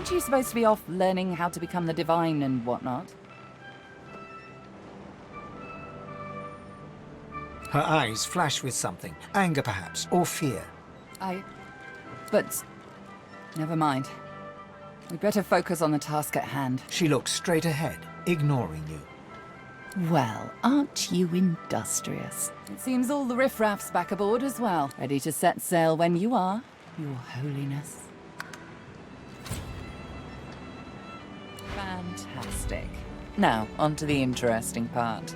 Aren't you supposed to be off learning how to become the divine and whatnot? Her eyes flash with something. Anger, perhaps, or fear. But... never mind. We'd better focus on the task at hand. She looks straight ahead, ignoring you. Well, aren't you industrious? It seems all the riffraff's back aboard as well. Ready to set sail when you are, Your Holiness. Fantastic. Now, on to the interesting part.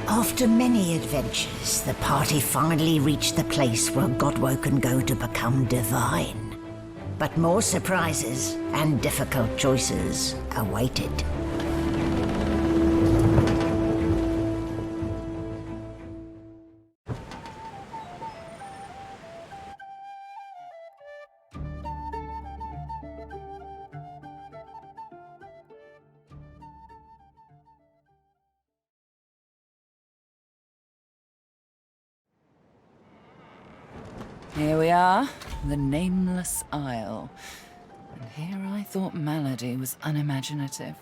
After many adventures, the party finally reached the place where Godwoe can go to become divine. But more surprises and difficult choices awaited. Here we are, the Nameless Isle. And here I thought Melody was unimaginative.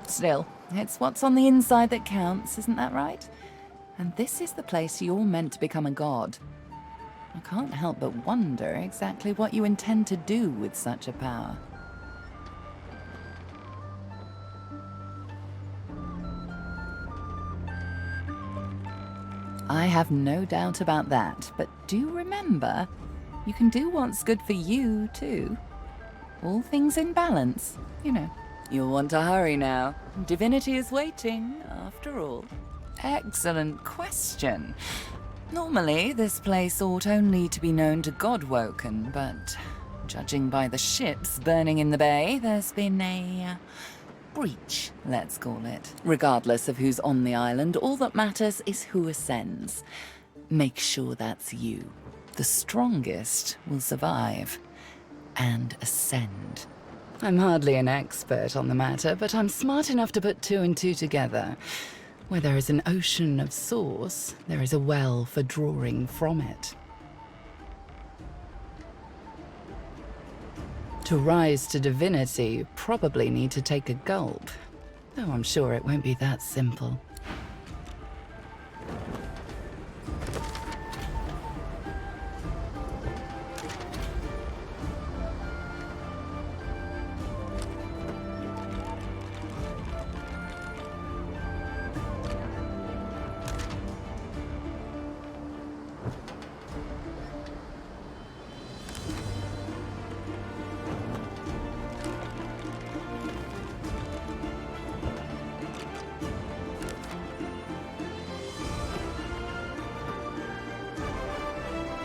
Still, it's what's on the inside that counts, isn't that right? And this is the place you're meant to become a god. I can't help but wonder exactly what you intend to do with such a power. I have no doubt about that, but do remember, you can do what's good for you, too. All things in balance, you know. You'll want to hurry now. Divinity is waiting, after all. Excellent question. Normally, this place ought only to be known to Godwoken, but judging by the ships burning in the bay, there's been a breach, let's call it. Regardless of who's on the island, all that matters is who ascends. Make sure that's you. The strongest will survive and ascend. I'm hardly an expert on the matter, but I'm smart enough to put two and two together. Where there is an ocean of source, there is a well for drawing from it. To rise to divinity, you probably need to take a gulp. Though I'm sure it won't be that simple.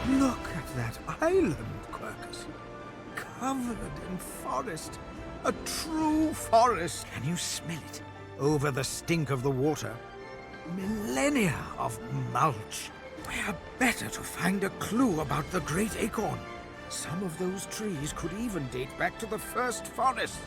Look at that island, Quercus. Covered in forest. A true forest. Can you smell it? Over the stink of the water. Millennia of mulch. Where better to find a clue about the Great Acorn? Some of those trees could even date back to the first forest.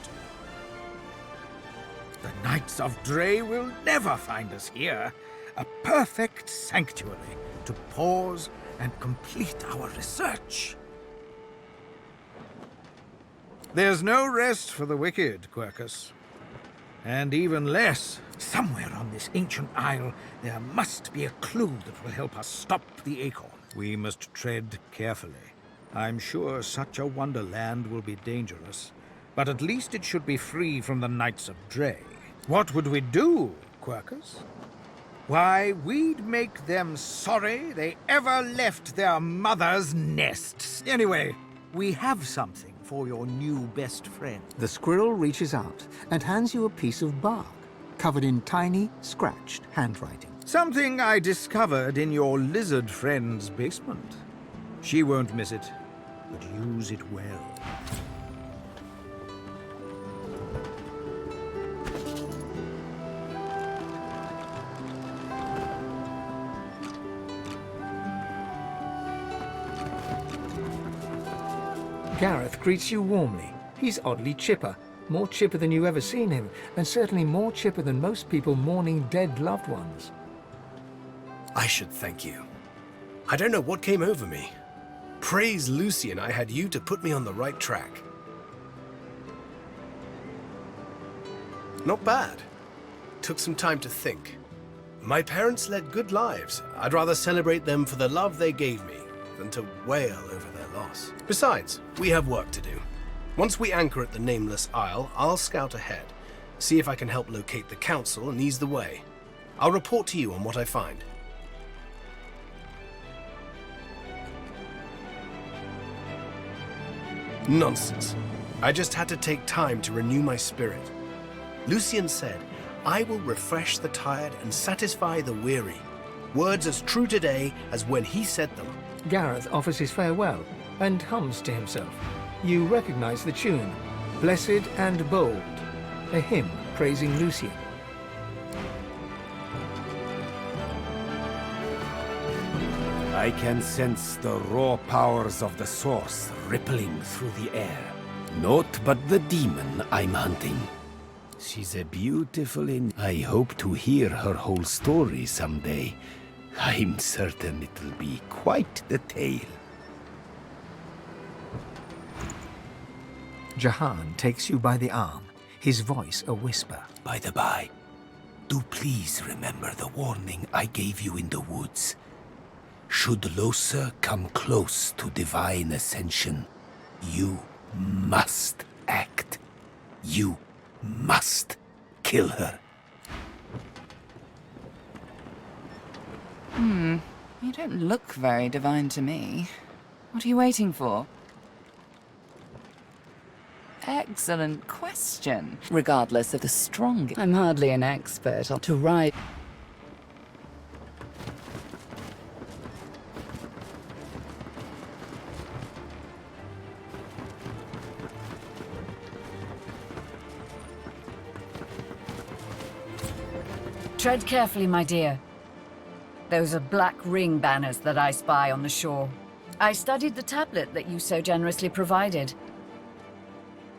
The Knights of Dre will never find us here. A perfect sanctuary to pause and complete our research. There's no rest for the wicked, Quercus. And even less, somewhere on this ancient isle, there must be a clue that will help us stop the Acorn. We must tread carefully. I'm sure such a wonderland will be dangerous, but at least it should be free from the Knights of Dre. What would we do, Quercus? Why, we'd make them sorry they ever left their mother's nests. Anyway, we have something for your new best friend. The squirrel reaches out and hands you a piece of bark, covered in tiny, scratched handwriting. Something I discovered in your lizard friend's basement. She won't miss it, but use it well. Gareth greets you warmly. He's oddly chipper, more chipper than you've ever seen him, and certainly more chipper than most people mourning dead loved ones. I should thank you. I don't know what came over me. Praise Lucian, I had you to put me on the right track. Not bad. Took some time to think. My parents led good lives. I'd rather celebrate them for the love they gave me than to wail over their loss. Besides, we have work to do. Once we anchor at the Nameless Isle, I'll scout ahead, see if I can help locate the council and ease the way. I'll report to you on what I find. Nonsense. I just had to take time to renew my spirit. Lucian said, I will refresh the tired and satisfy the weary. Words as true today as when he said them. Gareth offers his farewell and hums to himself. You recognize the tune, Blessed and Bold, a hymn praising Lucian. I can sense the raw powers of the source rippling through the air. Naught but the demon I'm hunting. She's a beautiful I hope to hear her whole story someday. I'm certain it'll be quite the tale. Jahan takes you by the arm, his voice a whisper. By the by, do please remember the warning I gave you in the woods. Should Losa come close to divine ascension, you must act. You must kill her. You don't look very divine to me. What are you waiting for? Excellent question. Regardless of the strong, I'm hardly an expert to ride. Tread carefully, my dear. Those are black ring banners that I spy on the shore. I studied the tablet that you so generously provided.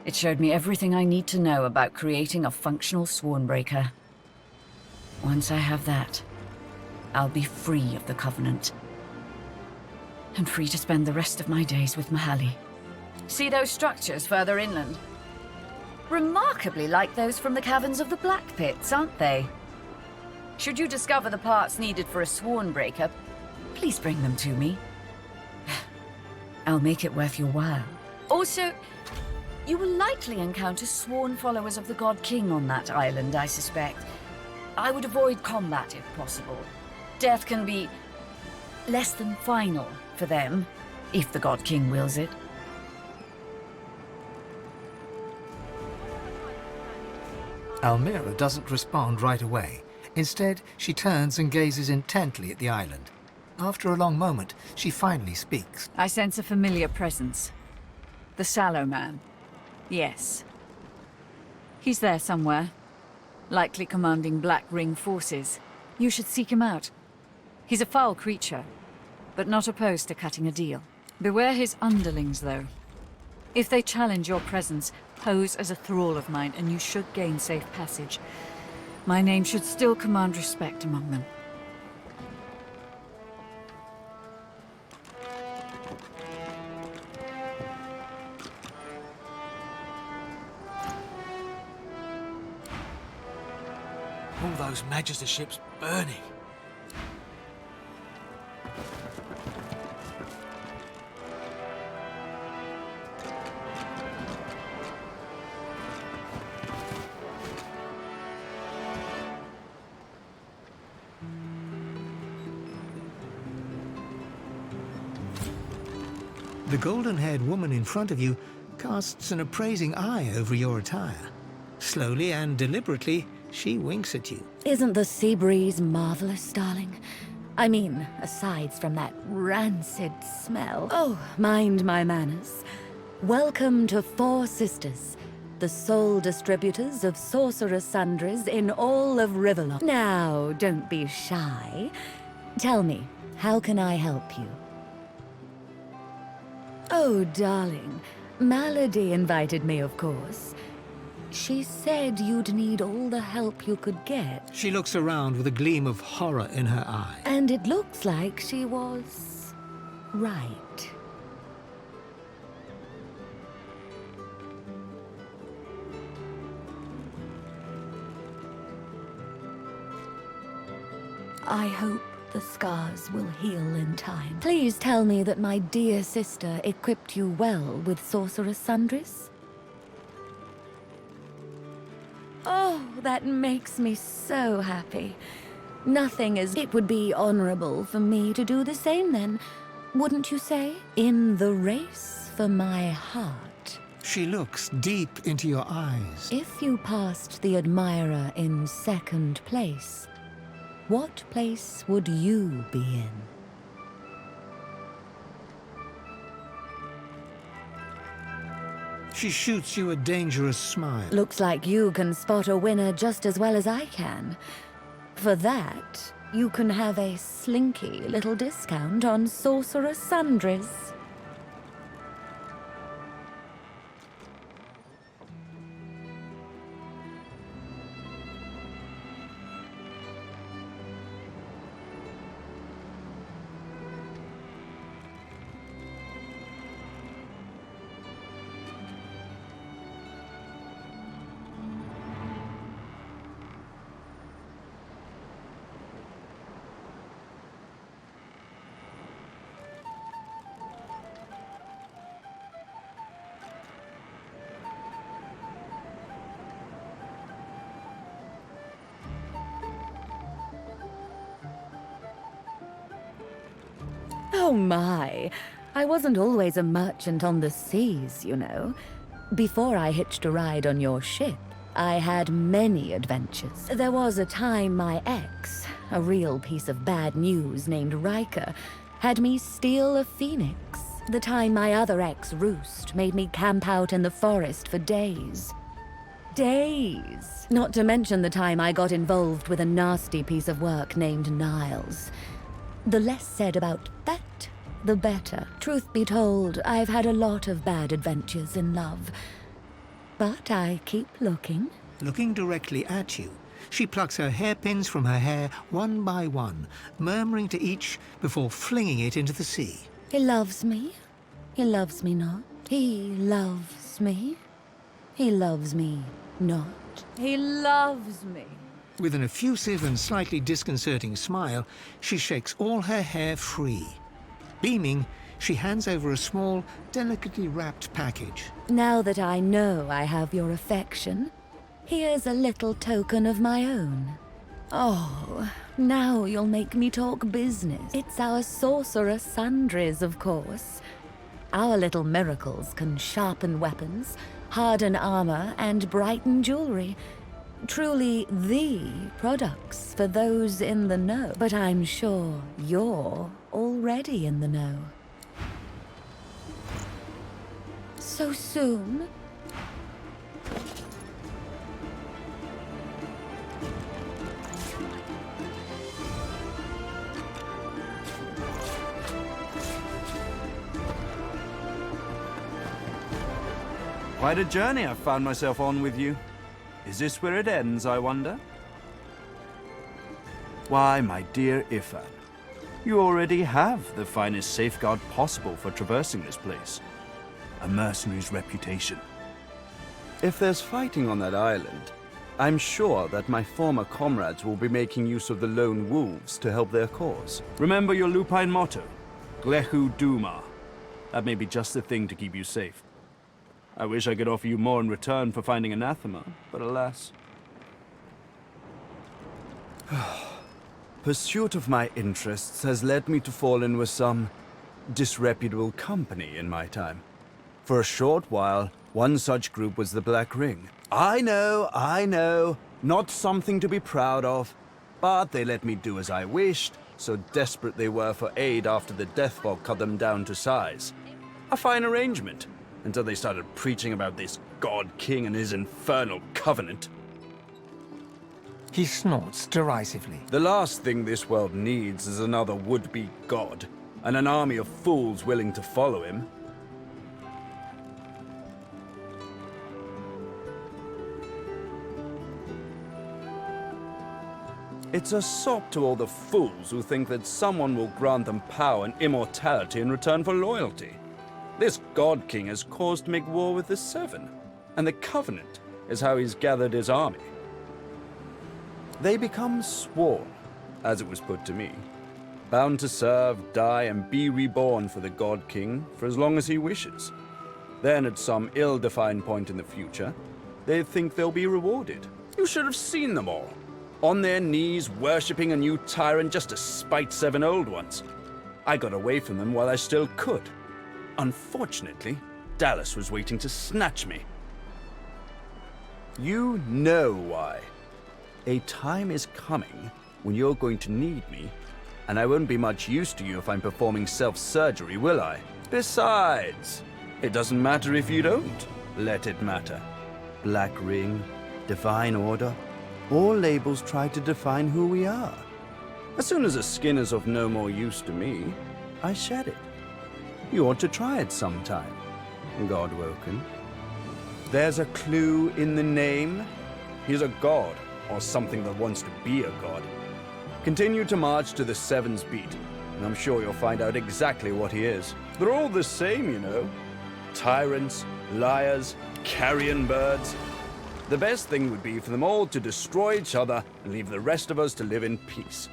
It showed me everything I need to know about creating a functional Swornbreaker. Once I have that, I'll be free of the Covenant. And free to spend the rest of my days with Mahali. See those structures further inland? Remarkably like those from the caverns of the Black Pits, aren't they? Should you discover the parts needed for a Swornbreaker, please bring them to me. I'll make it worth your while. Also, you will likely encounter sworn followers of the God King on that island, I suspect. I would avoid combat if possible. Death can be less than final for them, if the God King wills it. Almira doesn't respond right away. Instead, she turns and gazes intently at the island. After a long moment, she finally speaks. I sense a familiar presence. The Sallow Man. Yes. He's there somewhere. Likely commanding Black Ring forces. You should seek him out. He's a foul creature, but not opposed to cutting a deal. Beware his underlings, though. If they challenge your presence, pose as a thrall of mine, and you should gain safe passage. My name should still command respect among them. All those Magister ships burning. The golden-haired woman in front of you casts an appraising eye over your attire. Slowly and deliberately, she winks at you. Isn't the sea breeze marvelous, darling? I mean, aside from that rancid smell. Oh, mind my manners. Welcome to Four Sisters, the sole distributors of sorcerous sundries in all of Riverlock. Now, don't be shy. Tell me, how can I help you? Oh, darling. Malady invited me, of course. She said you'd need all the help you could get. She looks around with a gleam of horror in her eye. And it looks like she was right. I hope the scars will heal in time. Please tell me that my dear sister equipped you well with sorcerous sundries. Oh, that makes me so happy. Nothing is... It would be honorable for me to do the same then, wouldn't you say? In the race for my heart. She looks deep into your eyes. If you passed the admirer in second place, what place would you be in? She shoots you a dangerous smile. Looks like you can spot a winner just as well as I can. For that, you can have a slinky little discount on sorcerous sundries. Oh my, I wasn't always a merchant on the seas, you know. Before I hitched a ride on your ship, I had many adventures. There was a time my ex, a real piece of bad news named Riker, had me steal a phoenix. The time my other ex, Roost, made me camp out in the forest for days. Days! Not to mention the time I got involved with a nasty piece of work named Niles. The less said about that, the better. Truth be told, I've had a lot of bad adventures in love. But I keep looking. Looking directly at you, she plucks her hairpins from her hair one by one, murmuring to each before flinging it into the sea. He loves me. He loves me not. He loves me. He loves me not. He loves me. With an effusive and slightly disconcerting smile, she shakes all her hair free. Beaming, she hands over a small, delicately wrapped package. Now that I know I have your affection, here's a little token of my own. Oh, now you'll make me talk business. It's our sorcerous sundries, of course. Our little miracles can sharpen weapons, harden armor, and brighten jewelry. Truly the products for those in the know. But I'm sure you're already in the know. So soon? Quite a journey I've found myself on with you. Is this where it ends, I wonder? Why, my dear Ifan, you already have the finest safeguard possible for traversing this place. A mercenary's reputation. If there's fighting on that island, I'm sure that my former comrades will be making use of the lone wolves to help their cause. Remember your lupine motto, Glehu Duma. That may be just the thing to keep you safe. I wish I could offer you more in return for finding anathema, but alas. Pursuit of my interests has led me to fall in with some disreputable company in my time. For a short while, one such group was the Black Ring. I know, not something to be proud of, but they let me do as I wished, so desperate they were for aid after the death fog cut them down to size. A fine arrangement. Until they started preaching about this God King and his infernal covenant. He snorts derisively. The last thing this world needs is another would-be god, and an army of fools willing to follow him. It's a sop to all the fools who think that someone will grant them power and immortality in return for loyalty. This God King has caused to make war with the Seven, and the Covenant is how he's gathered his army. They become sworn, as it was put to me. Bound to serve, die, and be reborn for the God King for as long as he wishes. Then, at some ill-defined point in the future, they think they'll be rewarded. You should have seen them all. On their knees, worshipping a new tyrant just to spite 7 old ones. I got away from them while I still could. Unfortunately, Dallas was waiting to snatch me. You know why. A time is coming when you're going to need me, and I won't be much use to you if I'm performing self-surgery, will I? Besides, it doesn't matter if you don't let it matter. Black Ring, Divine Order, all labels try to define who we are. As soon as a skin is of no more use to me, I shed it. You ought to try it sometime, Godwoken. There's a clue in the name. He's a god, or something that wants to be a god. Continue to march to the Seven's Beat, and I'm sure you'll find out exactly what he is. They're all the same, you know. Tyrants, liars, carrion birds. The best thing would be for them all to destroy each other and leave the rest of us to live in peace.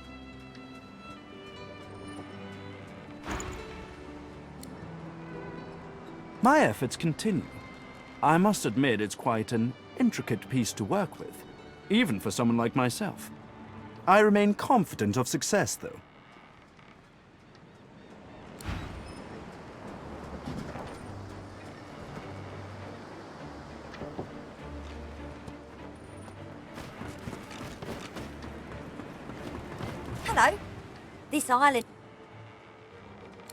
My efforts continue. I must admit it's quite an intricate piece to work with, even for someone like myself. I remain confident of success, though. Hello. This island...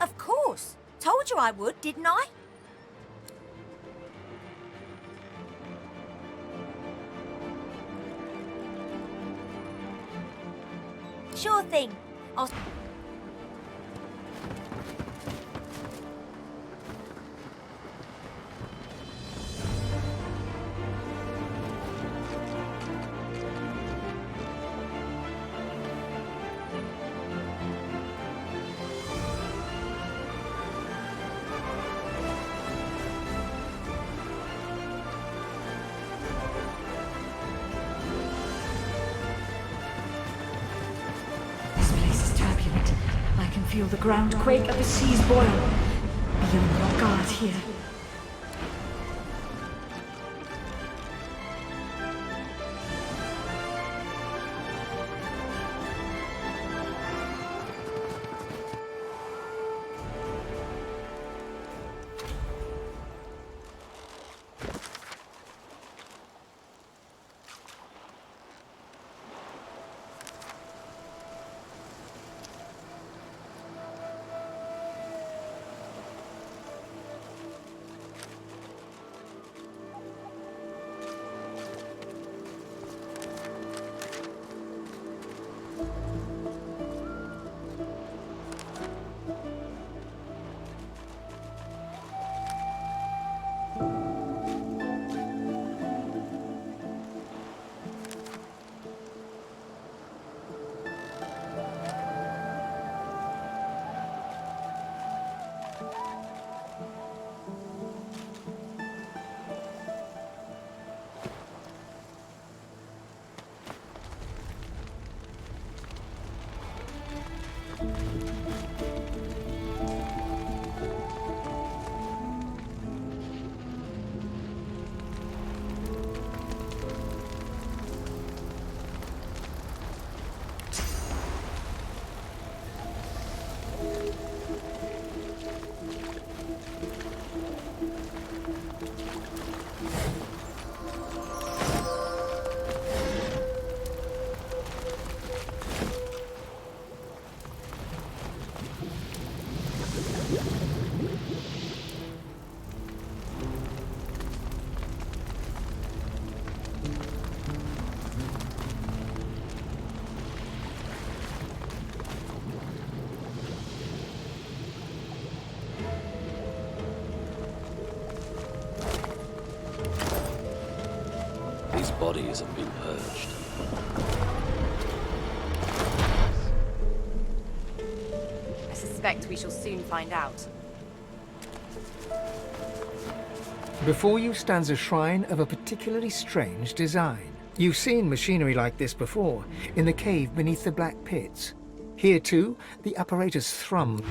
Of course. Told you I would, didn't I? Sure thing. I'll... Feel the ground quake and the seas boil. Be on your guard here. Bodies have been purged. I suspect we shall soon find out. Before you stands a shrine of a particularly strange design. You've seen machinery like this before, in the cave beneath the Black Pits. Here, too, the apparatus thrums.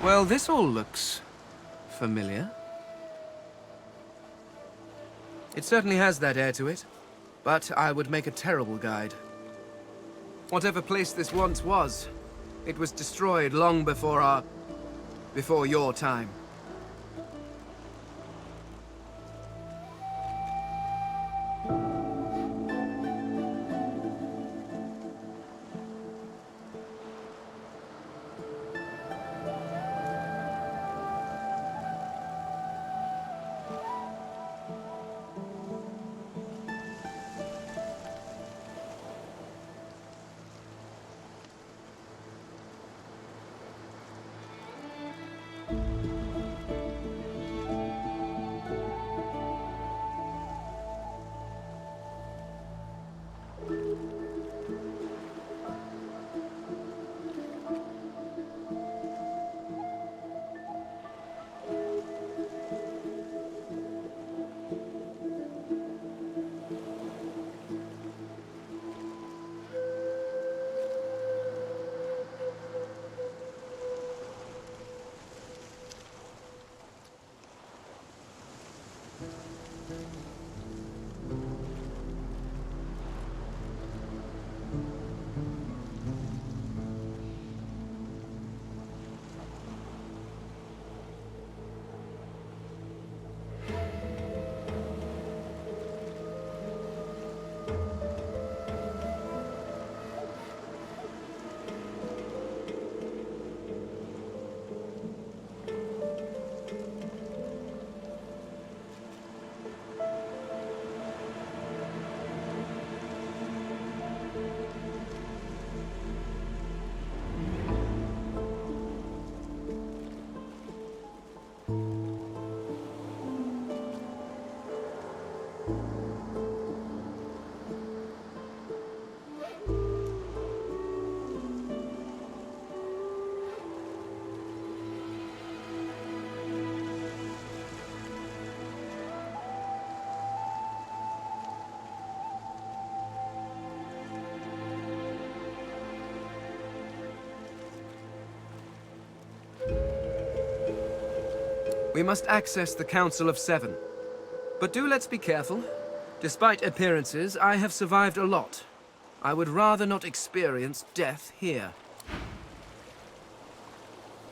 Well, this all looks familiar. It certainly has that air to it, but I would make a terrible guide. Whatever place this once was, it was destroyed long before your time. We must access the Council of Seven. But do let's be careful. Despite appearances, I have survived a lot. I would rather not experience death here.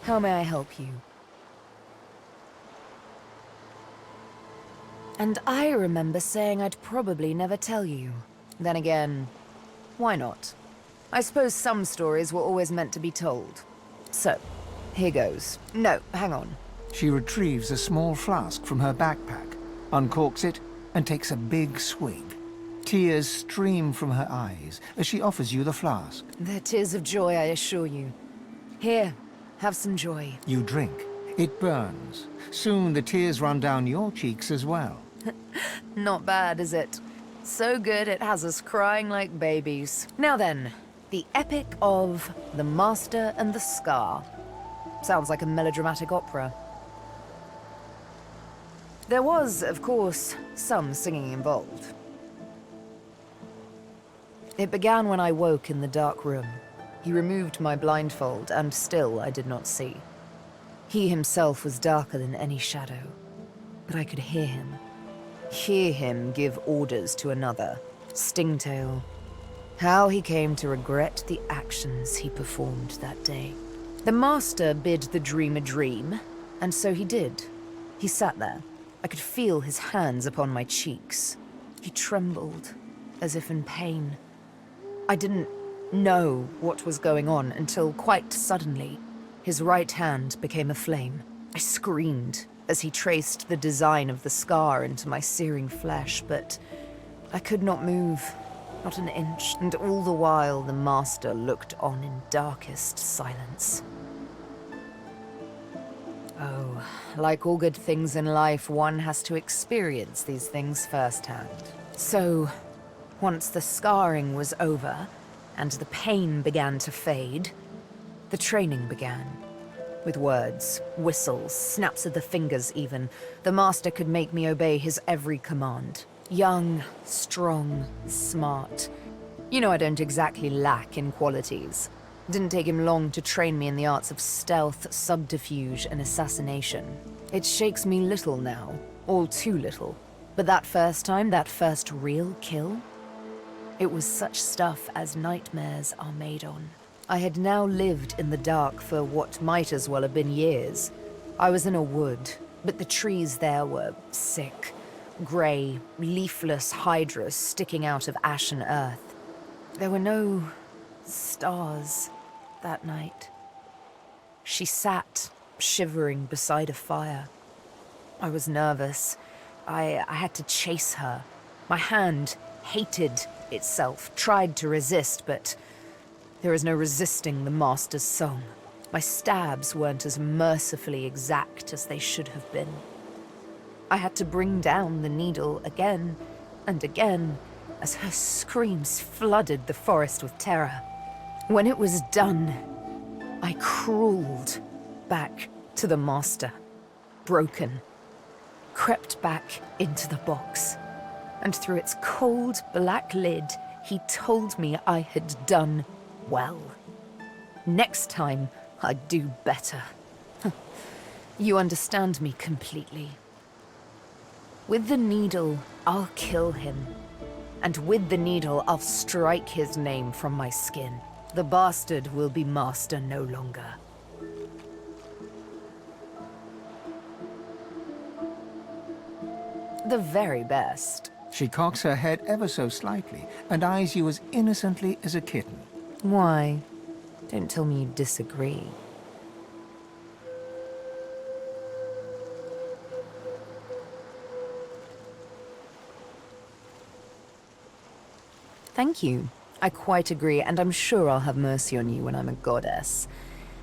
How may I help you? And I remember saying I'd probably never tell you. Then again, why not? I suppose some stories were always meant to be told. So, here goes. No, hang on. She retrieves a small flask from her backpack, uncorks it, and takes a big swig. Tears stream from her eyes as she offers you the flask. They're tears of joy, I assure you. Here, have some joy. You drink. It burns. Soon the tears run down your cheeks as well. Not bad, is it? So good it has us crying like babies. Now then, the epic of The Master and the Scar. Sounds like a melodramatic opera. There was, of course, some singing involved. It began when I woke in the dark room. He removed my blindfold, and still I did not see. He himself was darker than any shadow, but I could hear him. Hear him give orders to another, Stingtail. How he came to regret the actions he performed that day. The Master bid the dream a dream, and so he did. He sat there. I could feel his hands upon my cheeks. He trembled, as if in pain. I didn't know what was going on until quite suddenly, his right hand became a flame. I screamed as he traced the design of the scar into my searing flesh, but I could not move, not an inch, and all the while the Master looked on in darkest silence. Oh, like all good things in life, one has to experience these things firsthand. So, once the scarring was over, and the pain began to fade, the training began. With words, whistles, snaps of the fingers even, the Master could make me obey his every command. Young, strong, smart. You know I don't exactly lack in qualities. Didn't take him long to train me in the arts of stealth, subterfuge, and assassination. It shakes me little now, all too little. But that first time, that first real kill, it was such stuff as nightmares are made on. I had now lived in the dark for what might as well have been years. I was in a wood, but the trees there were sick, grey, leafless hydras sticking out of ashen earth. There were no stars that night. She sat, shivering beside a fire. I was nervous. I had to chase her. My hand hated itself, tried to resist, but there is no resisting the Master's song. My stabs weren't as mercifully exact as they should have been. I had to bring down the needle again and again as her screams flooded the forest with terror. When it was done, I crawled back to the Master, broken, crept back into the box, and through its cold black lid, he told me I had done well. Next time, I'd do better. You understand me completely. With the needle, I'll kill him. And with the needle, I'll strike his name from my skin. The bastard will be master no longer. The very best. She cocks her head ever so slightly and eyes you as innocently as a kitten. Why? Don't tell me you disagree. Thank you. I quite agree, and I'm sure I'll have mercy on you when I'm a goddess.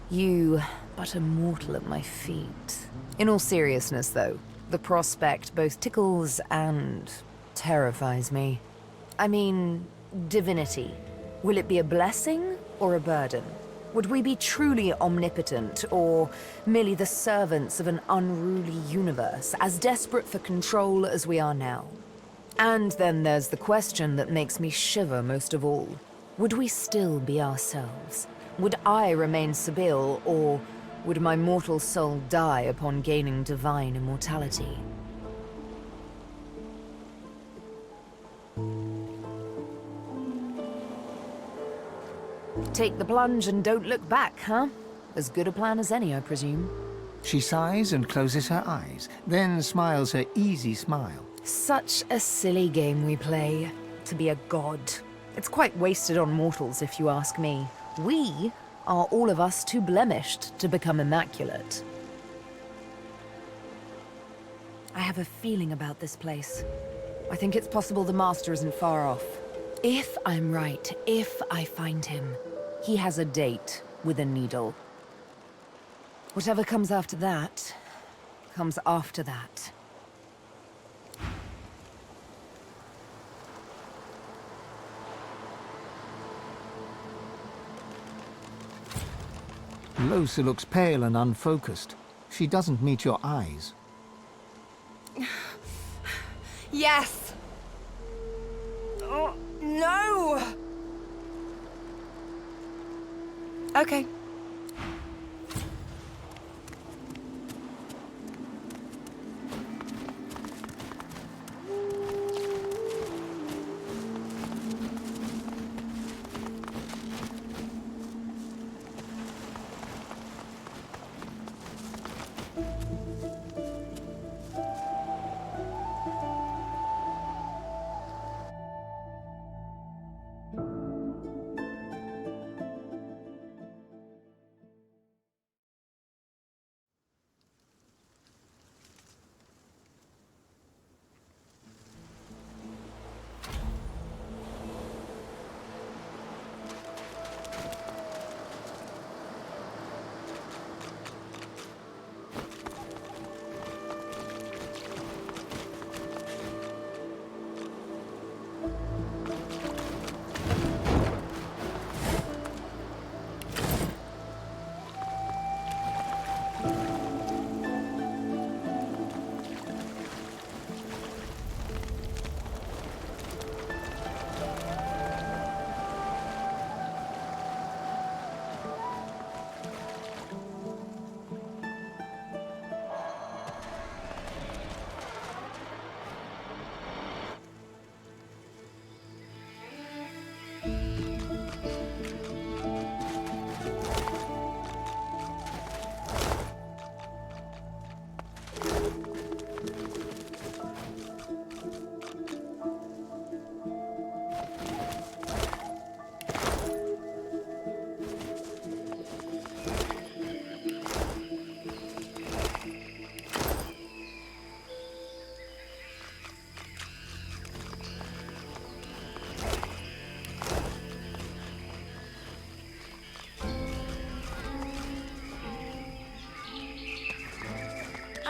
You, but a mortal at my feet. In all seriousness, though, the prospect both tickles and terrifies me. I mean, divinity. Will it be a blessing or a burden? Would we be truly omnipotent, or merely the servants of an unruly universe, as desperate for control as we are now? And then there's the question that makes me shiver most of all. Would we still be ourselves? Would I remain Sibyl, or would my mortal soul die upon gaining divine immortality? Take the plunge and don't look back, huh? As good a plan as any, I presume. She sighs and closes her eyes, then smiles her easy smile. Such a silly game we play, to be a god. It's quite wasted on mortals, if you ask me. We are all of us too blemished to become immaculate. I have a feeling about this place. I think it's possible the Master isn't far off. If I'm right, if I find him, he has a date with a needle. Whatever comes after that, comes after that. Lohse looks pale and unfocused. She doesn't meet your eyes. Yes! Oh, no! Okay.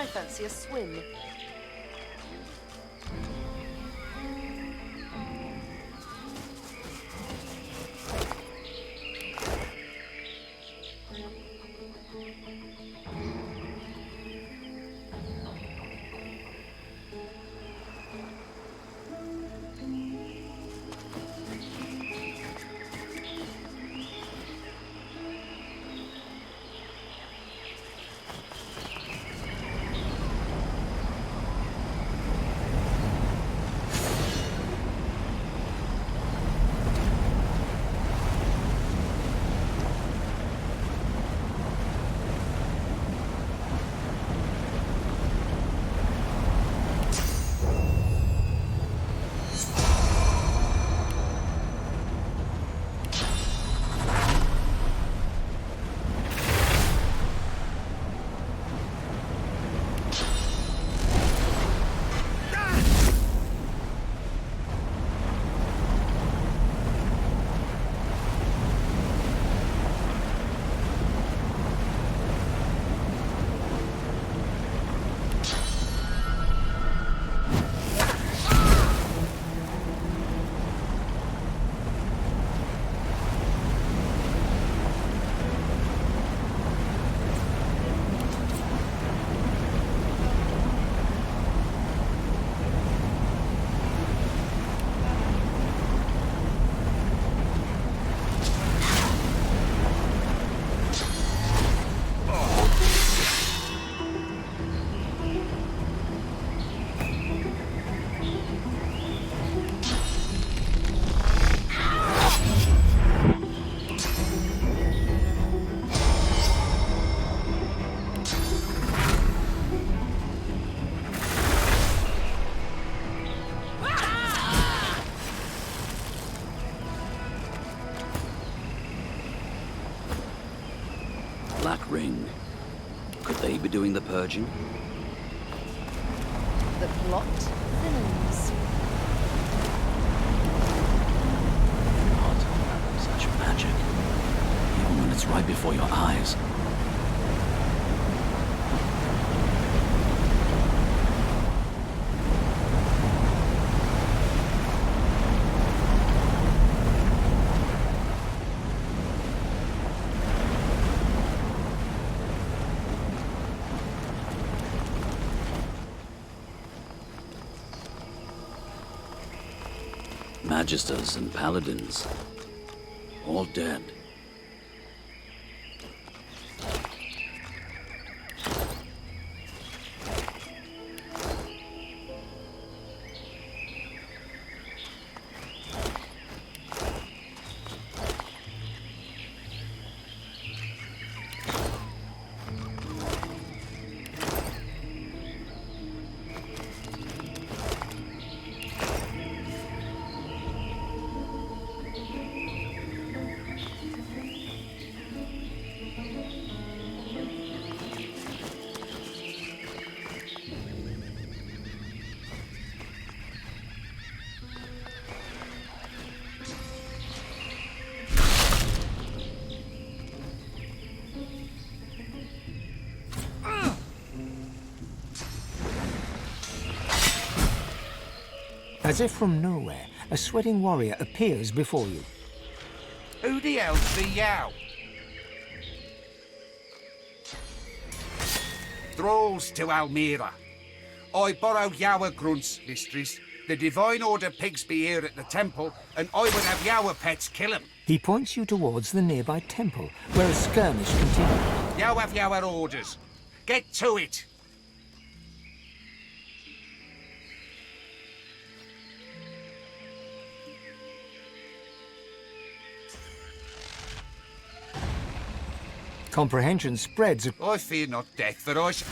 I fancy a swim. Black Ring. Could they be doing the purging? The plot thinnens. Not such magic. Even when it's right before your eyes. Magisters and paladins, all dead. As if from nowhere, a sweating warrior appears before you. Who the hell's the yow? Thralls to Almira. I borrow Yower grunts, mistress. The Divine Order pigs be here at the temple, and I would have Yower pets kill 'em. He points you towards the nearby temple, where a skirmish continues. Yow have Yower orders. Get to it. Comprehension spreads. I fear not death, for I shall...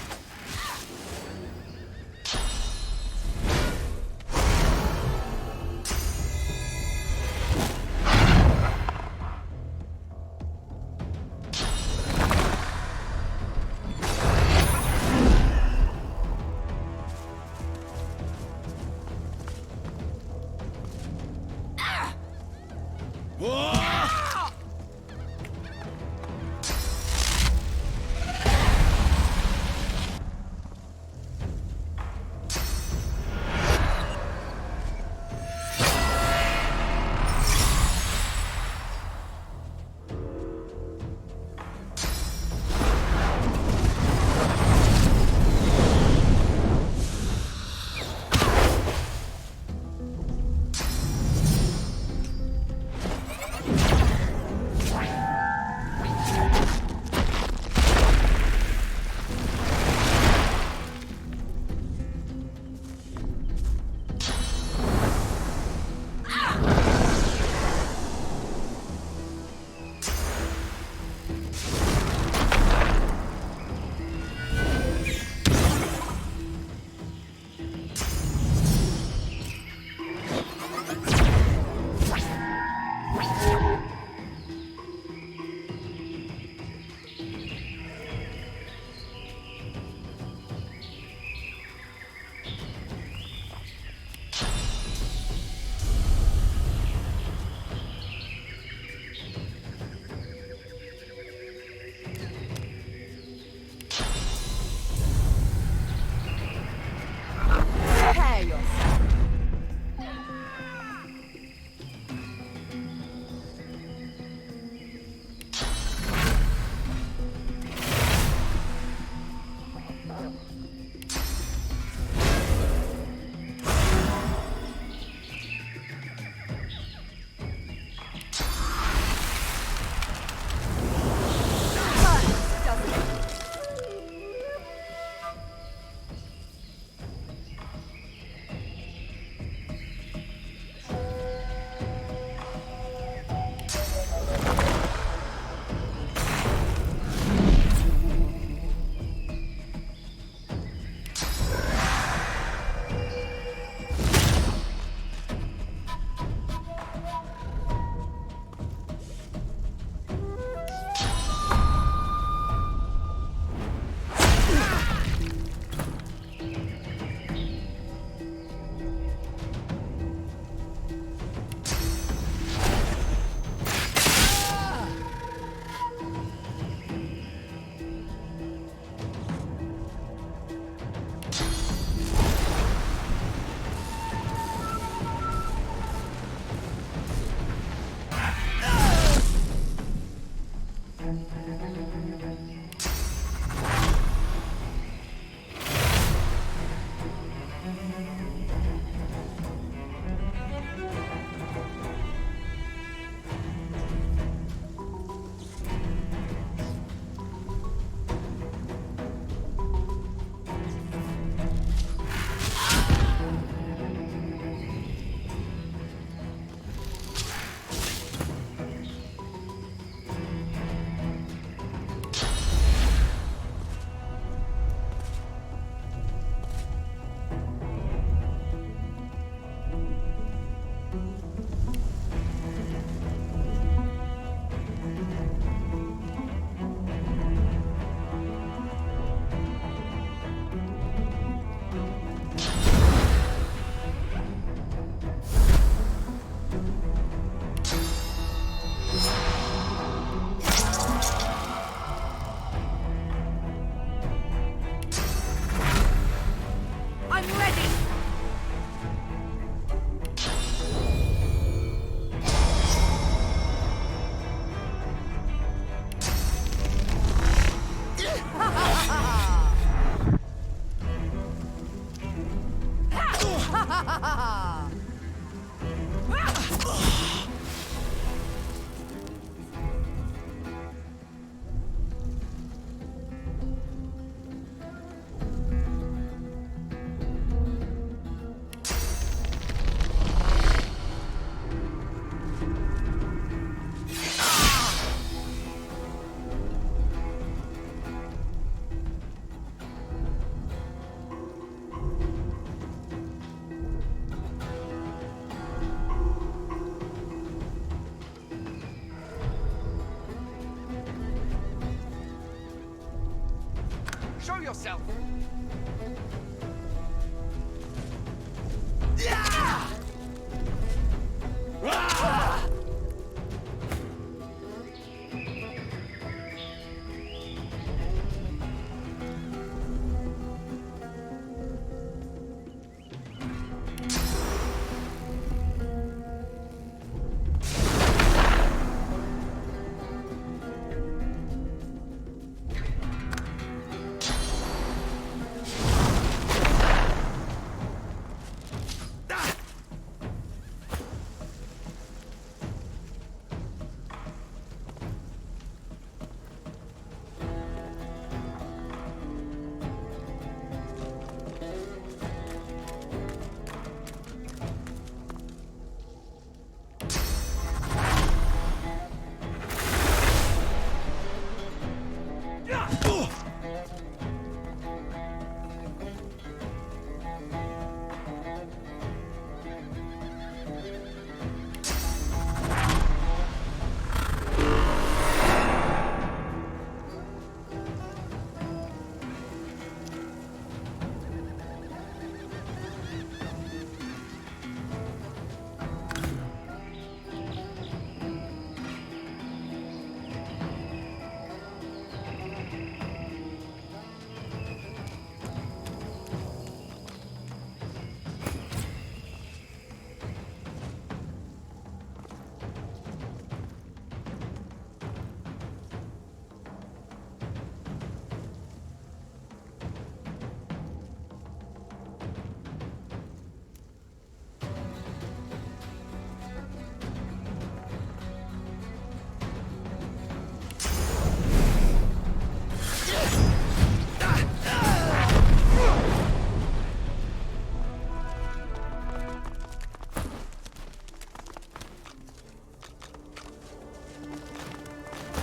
Show yourself!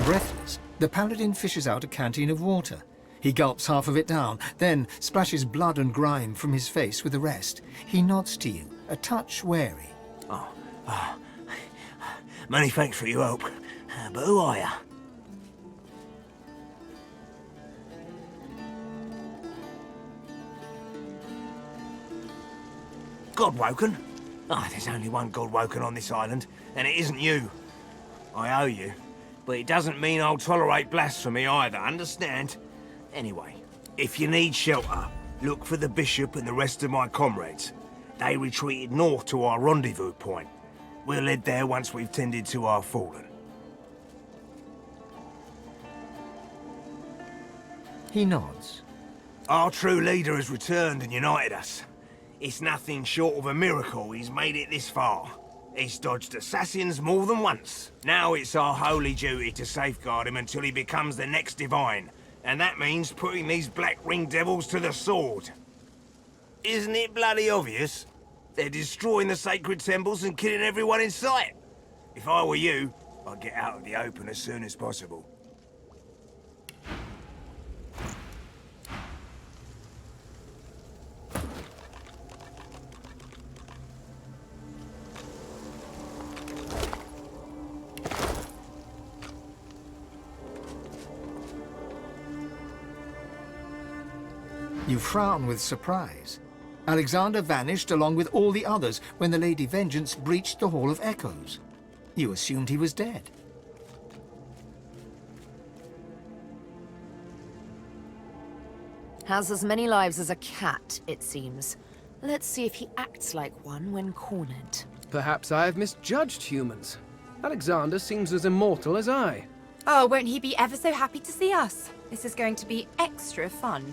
Breathless, the paladin fishes out a canteen of water. He gulps half of it down, then splashes blood and grime from his face with the rest. He nods to you, a touch wary. Many thanks for your help. But who are you? Godwoken? Oh, there's only one Godwoken on this island, and it isn't you. I owe you, but it doesn't mean I'll tolerate blasphemy either, understand? Anyway, if you need shelter, look for the Bishop and the rest of my comrades. They retreated north to our rendezvous point. We'll head there once we've tended to our fallen. He nods. Our true leader has returned and united us. It's nothing short of a miracle he's made it this far. He's dodged assassins more than once. Now it's our holy duty to safeguard him until he becomes the next Divine. And that means putting these Black Ring Devils to the sword. Isn't it bloody obvious? They're destroying the sacred temples and killing everyone in sight. If I were you, I'd get out of the open as soon as possible. You frown with surprise. Alexander vanished along with all the others when the Lady Vengeance breached the Hall of Echoes. You assumed he was dead. Has as many lives as a cat, it seems. Let's see if he acts like one when cornered. Perhaps I have misjudged humans. Alexander seems as immortal as I. Oh, won't he be ever so happy to see us? This is going to be extra fun.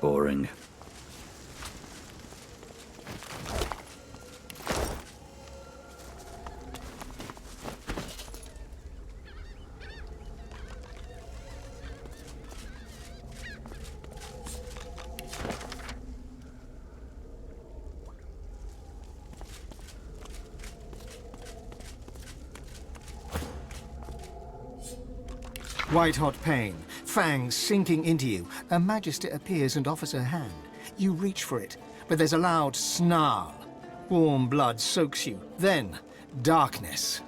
boring. White-hot pain, fangs sinking into you. A Magister appears and offers her hand. You reach for it, but there's a loud snarl. Warm blood soaks you. Then, darkness.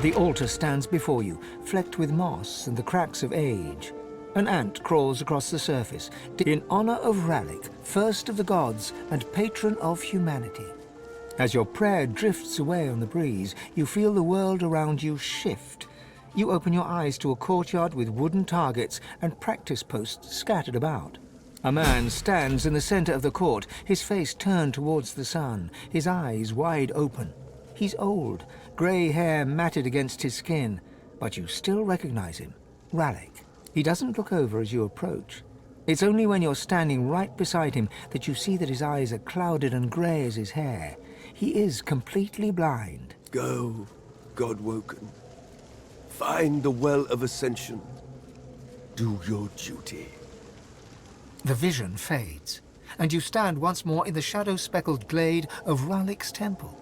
The altar stands before you, flecked with moss and the cracks of age. An ant crawls across the surface, in honor of Ralik, first of the gods and patron of humanity. As your prayer drifts away on the breeze, you feel the world around you shift. You open your eyes to a courtyard with wooden targets and practice posts scattered about. A man stands in the center of the court, his face turned towards the sun, his eyes wide open. He's old, grey hair matted against his skin, but you still recognize him, Ralik. He doesn't look over as you approach. It's only when you're standing right beside him that you see that his eyes are clouded and grey as his hair. He is completely blind. Go, Godwoken. Find the Well of Ascension. Do your duty. The vision fades, and you stand once more in the shadow-speckled glade of Ralik's temple.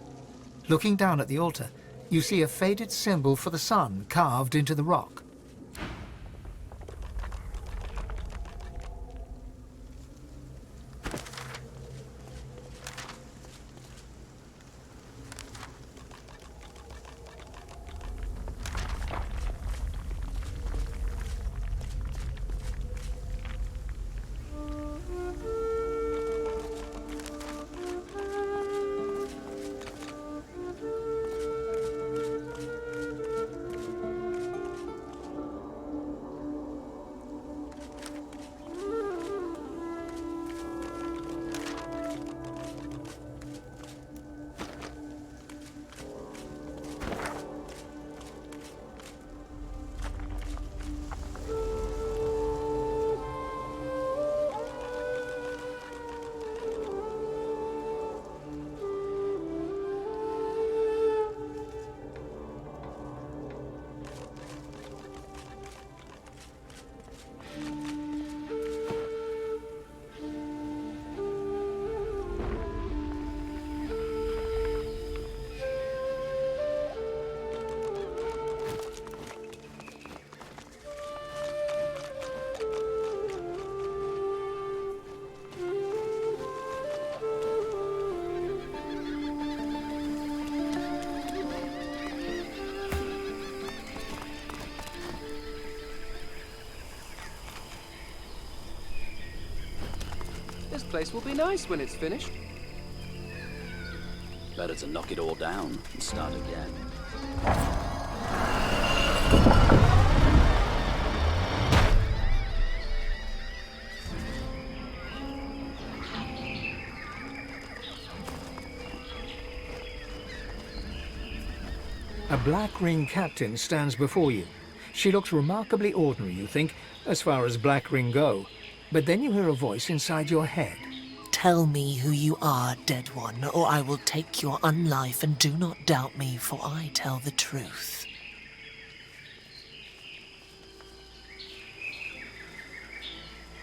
Looking down at the altar, you see a faded symbol for the sun carved into the rock. place will be nice when it's finished. Better to knock it all down and start again. A Black Ring captain stands before you. She looks remarkably ordinary, you think, as far as Black Ring go. But then you hear a voice inside your head. Tell me who you are, dead one, or I will take your unlife, and do not doubt me, for I tell the truth.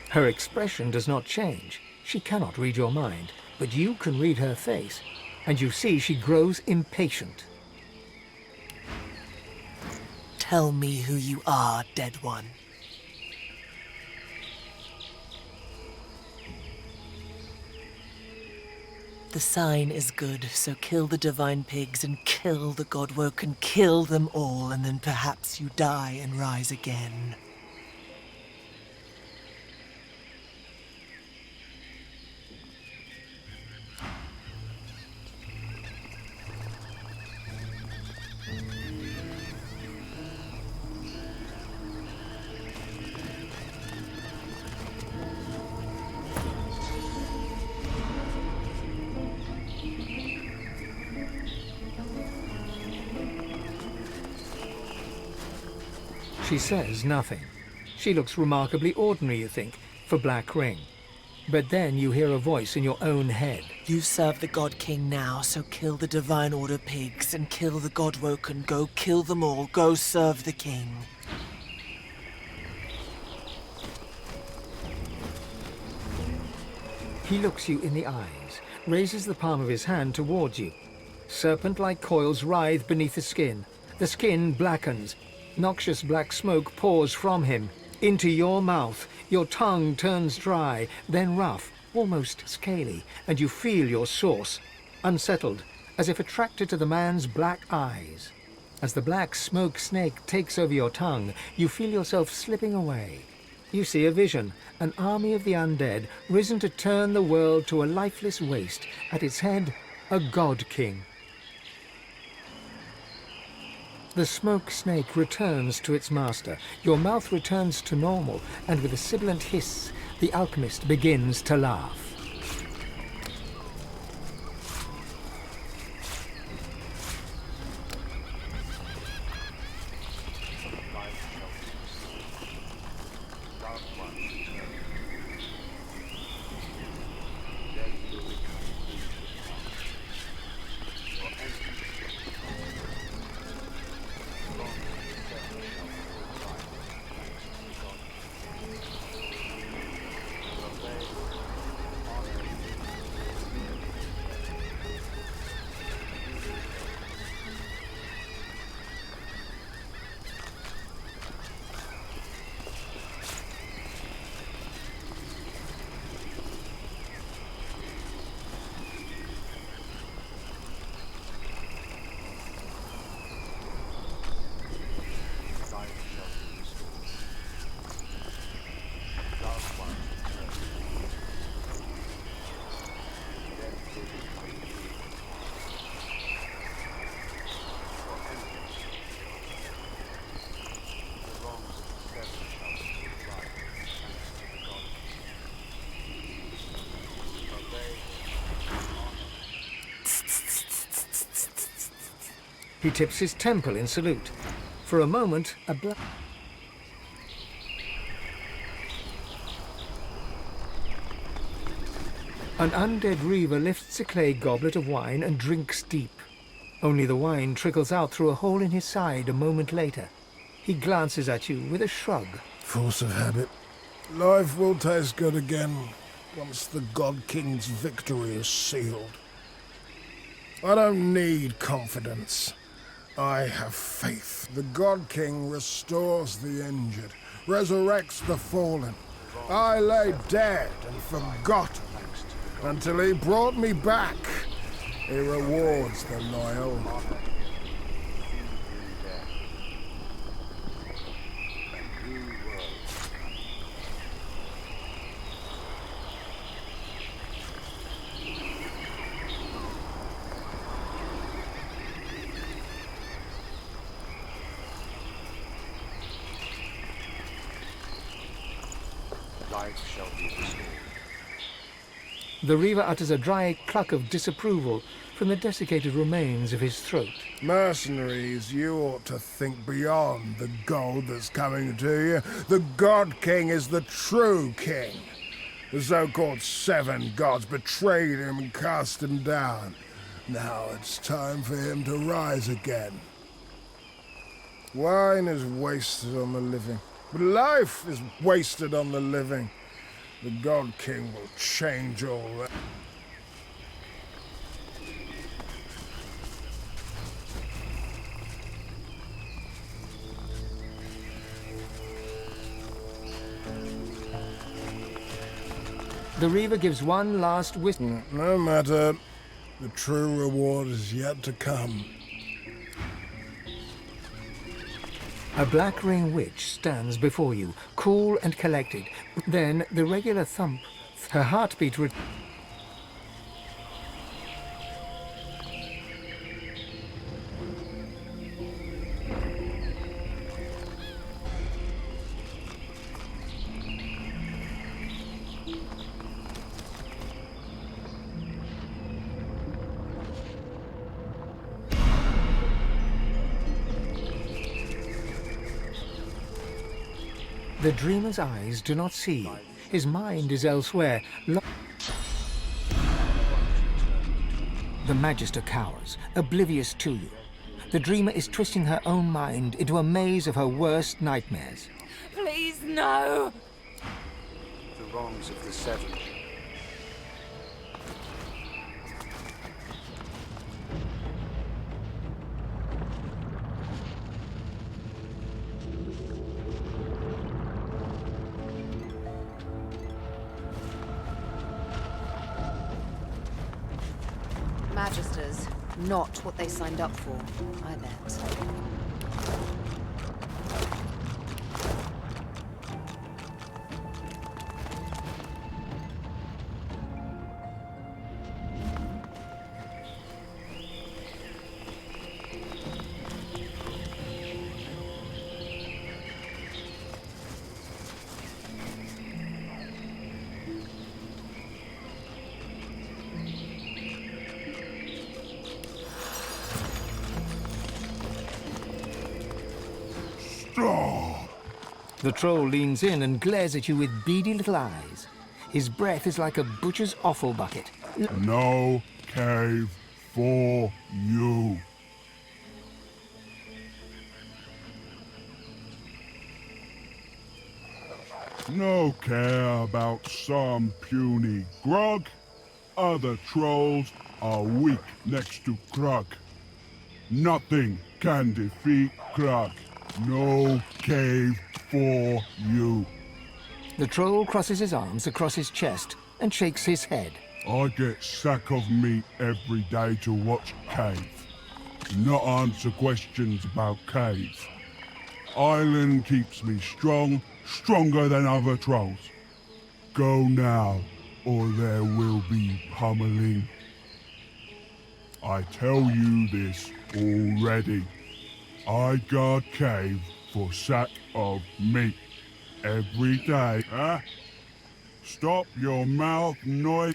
Her expression does not change. She cannot read your mind, but you can read her face, and you see she grows impatient. Tell me who you are, dead one. The sign is good, so kill the divine pigs and kill the Godwoken, kill them all, and then perhaps you die and rise again. She says nothing. She looks remarkably ordinary, you think, for Black Ring. But then you hear a voice in your own head. You serve the God King now, so kill the Divine Order pigs and kill the Godwoken. Go kill them all. Go serve the King. He looks you in the eyes, raises the palm of his hand towards you. Serpent-like coils writhe beneath the skin. The skin blackens. Noxious black smoke pours from him into your mouth. Your tongue turns dry, then rough, almost scaly, and you feel your source, unsettled, as if attracted to the man's black eyes. As the black smoke snake takes over your tongue, you feel yourself slipping away. You see a vision, an army of the undead, risen to turn the world to a lifeless waste. At its head, a God King. The smoke snake returns to its master. Your mouth returns to normal, and with a sibilant hiss, the alchemist begins to laugh. He tips his temple in salute. For a moment, a black... An undead reaver lifts a clay goblet of wine and drinks deep. Only the wine trickles out through a hole in his side a moment later. He glances at you with a shrug. Force of habit. Life will taste good again once the God King's victory is sealed. I don't need confidence. I have faith. The God King restores the injured, resurrects the fallen. I lay dead and forgotten until he brought me back. He rewards the loyal. lives shall be restored. The Reaver utters a dry cluck of disapproval from the desiccated remains of his throat. Mercenaries, you ought to think beyond the gold that's coming to you. The God King is the true king. The so-called seven gods betrayed him and cast him down. Now it's time for him to rise again. Wine is wasted on the living, but life is wasted on the living. The God King will change all that. The Reaver gives one last whistle. No matter. The true reward is yet to come. A black ring witch stands before you, cool and collected. Then the regular thump. Her heartbeat The dreamer's eyes do not see. His mind is elsewhere. The Magister cowers, oblivious to you. The dreamer is twisting her own mind into a maze of her worst nightmares. Please, no! The wrongs of the seven. Magisters, not what they signed up for, I bet. The troll leans in and glares at you with beady little eyes. His breath is like a butcher's offal bucket. No cave for you. No care about some puny grog. Other trolls are weak next to Krug. Nothing can defeat Krug. No cave for you. The troll crosses his arms across his chest and shakes his head. I get sack of meat every day to watch cave. Not answer questions about cave. Island keeps me strong, stronger than other trolls. Go now, or there will be pummeling. I tell you this already. I guard cave for sack of meat every day, huh? Stop your mouth noise.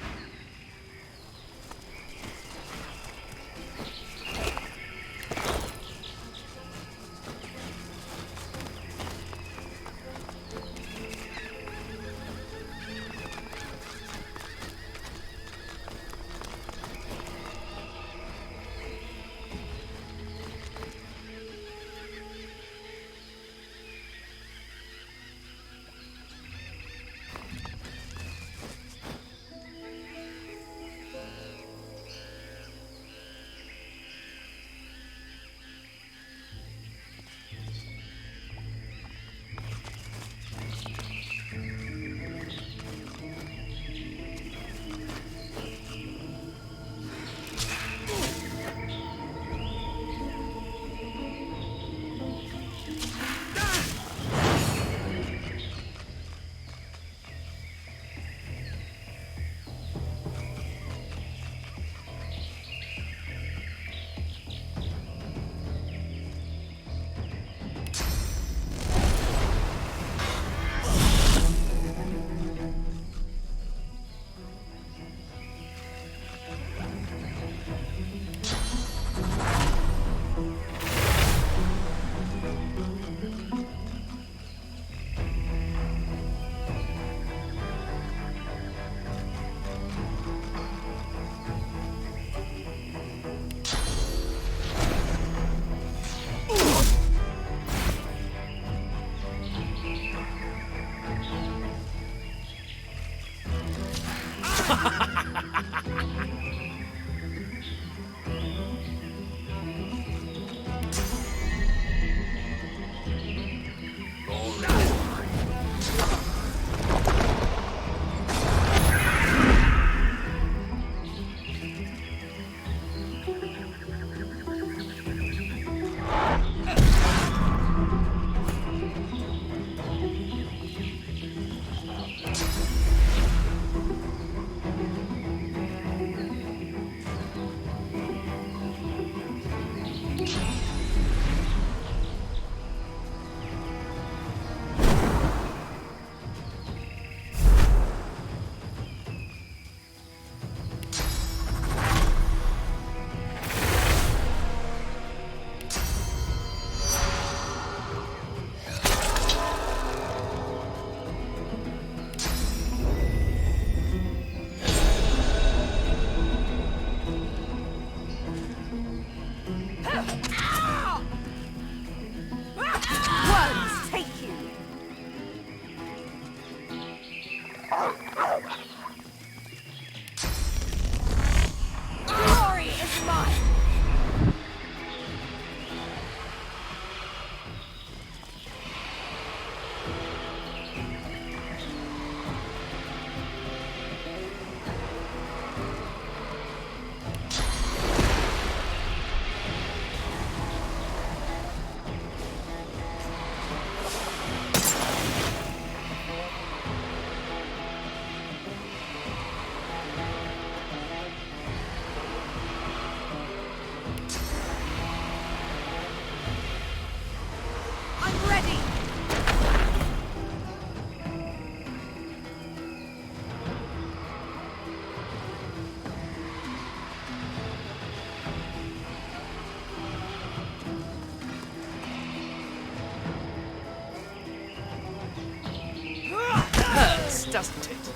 doesn't it?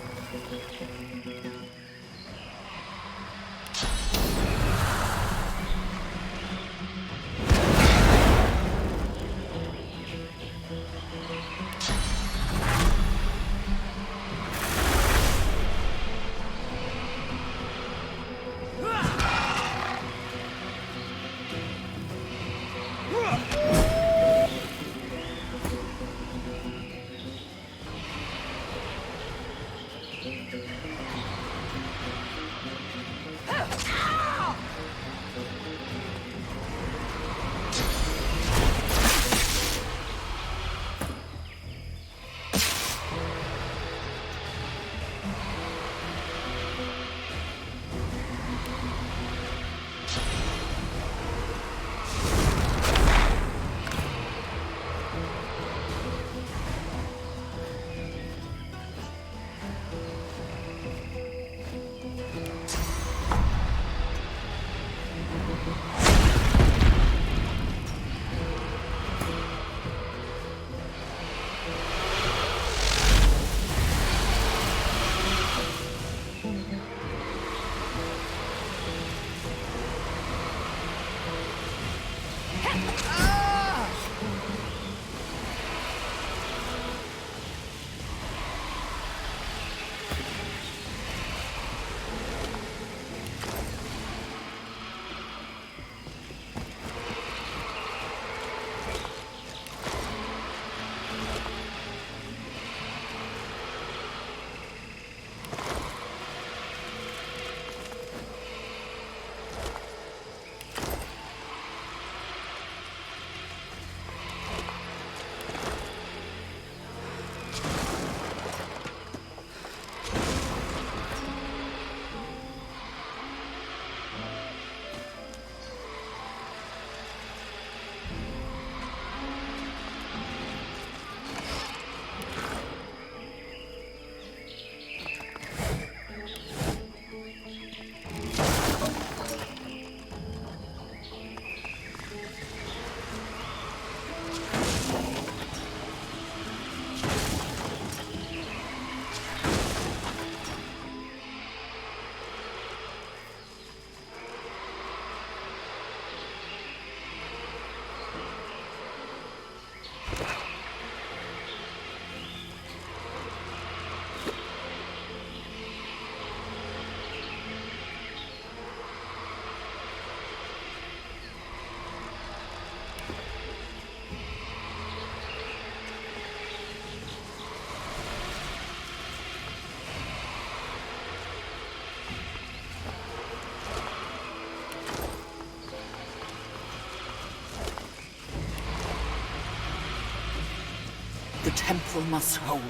The temple must hold.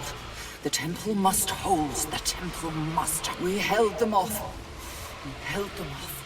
The temple must hold. The temple must. We held them off. We held them off.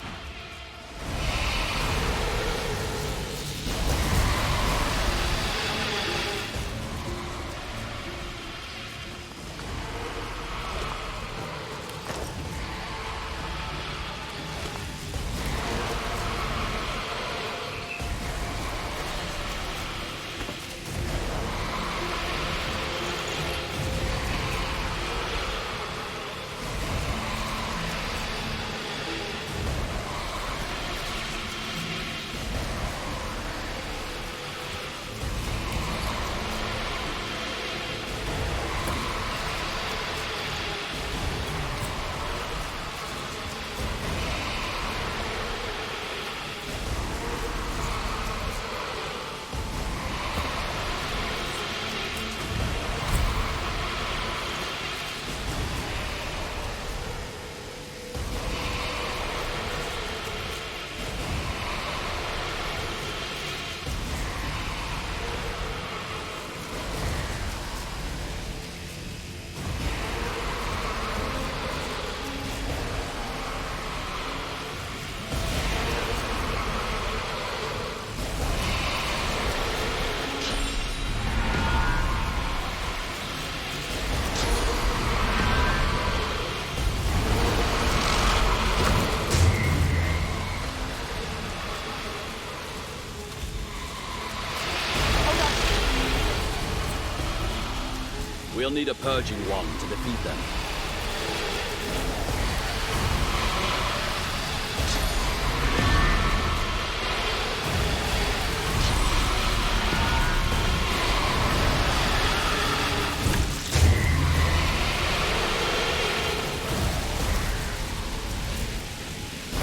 We'll need a purging one to defeat them.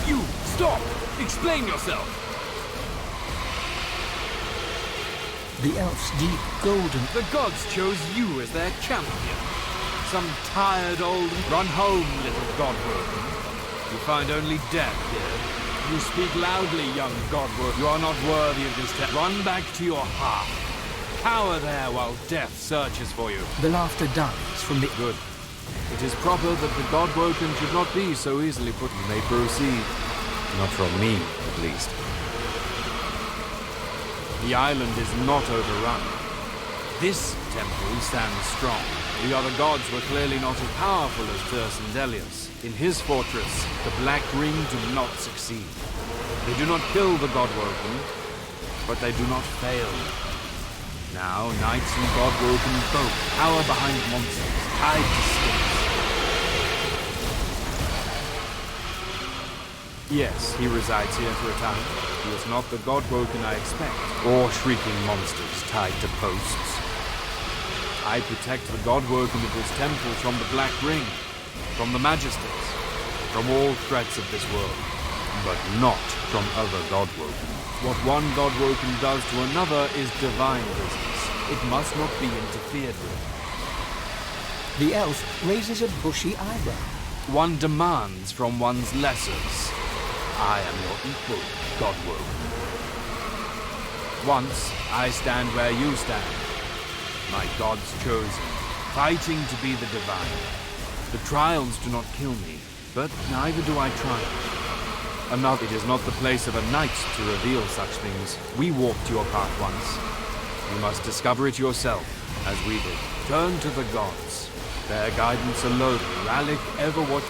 You! Stop! Explain yourself! The elf's deep golden... The gods chose you as their champion. Some tired old... Run home, little godworker. You find only death here. You speak loudly, young godworker. You are not worthy of this test. Run back to your hearth. Cower there while death searches for you. The laughter dies from the... Good. It is proper that the godwoken should not be so easily put. You may proceed. Not from me, at least. The island is not overrun. This temple stands strong. The other gods were clearly not as powerful as Turs and Delius. In his fortress, the Black Ring do not succeed. They do not kill the godwoken, but they do not fail. Now, knights and godwoken both cower behind monsters, tied to sticks. Yes, he resides here for a time. He is not the godwoken I expect, or shrieking monsters tied to posts. I protect the godwoken of this temple from the Black Ring, from the Magisters, from all threats of this world, but not from other godwoken. What one godwoken does to another is divine business. It must not be interfered with. The elf raises a bushy eyebrow. One demands from one's lessers. I am your equal, godwoken. Once, I stand where you stand. My gods chosen, fighting to be the divine. The trials do not kill me, but neither do I triumph. Another, it is not the place of a knight to reveal such things. We walked your path once. You must discover it yourself, as we did. Turn to the gods. Their guidance alone, Rallic ever watched.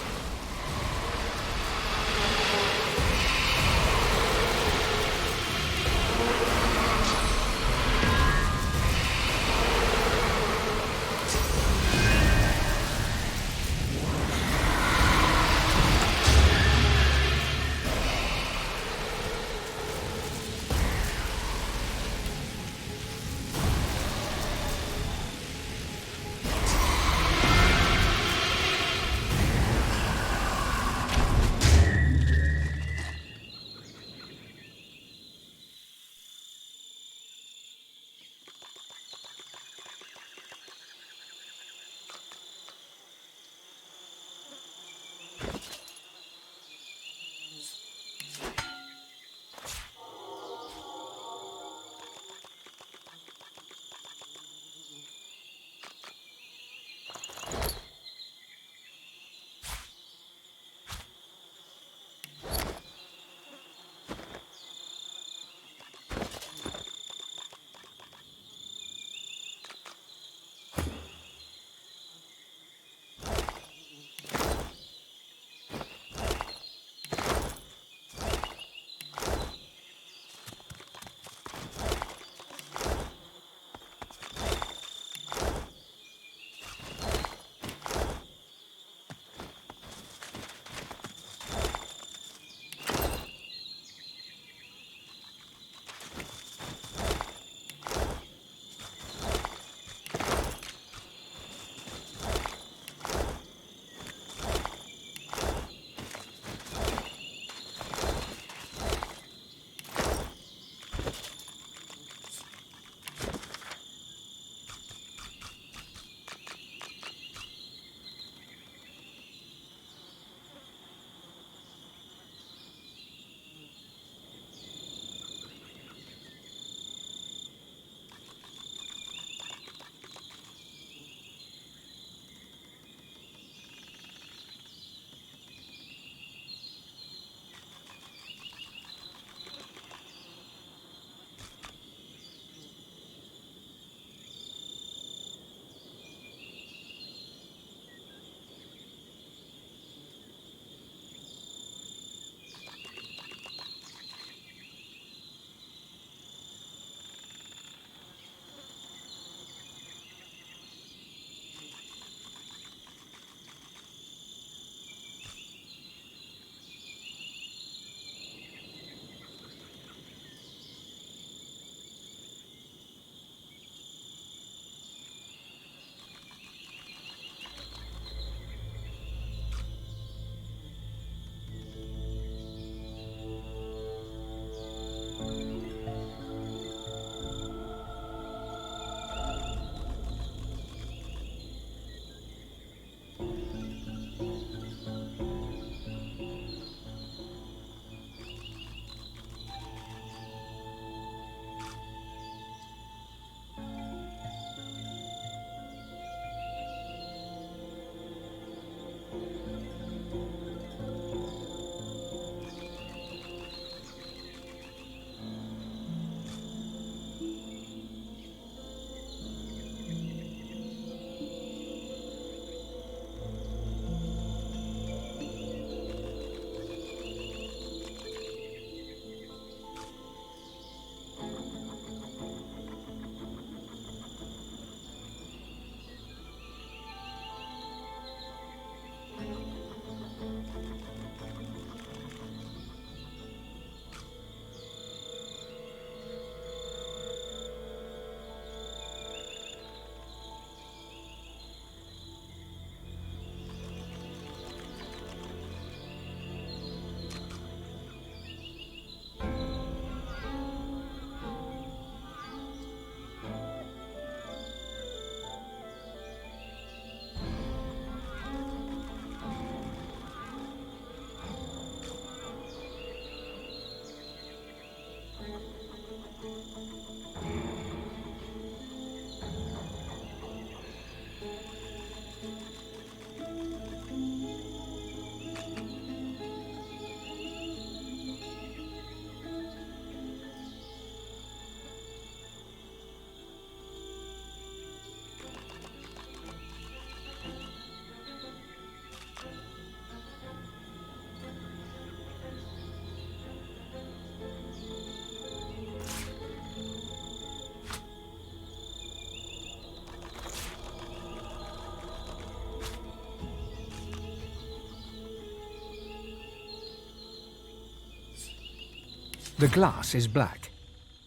The glass is black,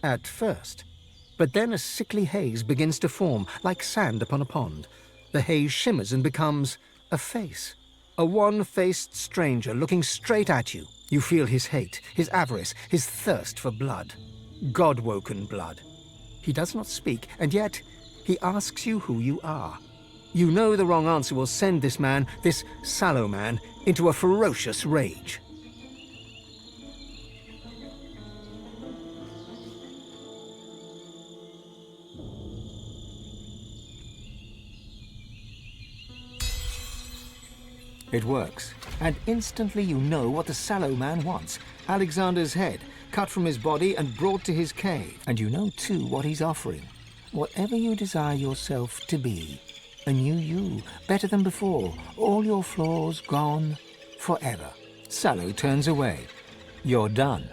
at first. But then a sickly haze begins to form, like sand upon a pond. The haze shimmers and becomes a face. A one-faced stranger looking straight at you. You feel his hate, his avarice, his thirst for blood. God-woken blood. He does not speak, and yet he asks you who you are. You know the wrong answer will send this man, this sallow man, into a ferocious rage. It works, and instantly you know what the sallow man wants. Alexander's head, cut from his body and brought to his cave. And you know too what he's offering. Whatever you desire yourself to be. A new you, better than before. All your flaws gone forever. Sallow turns away. You're done.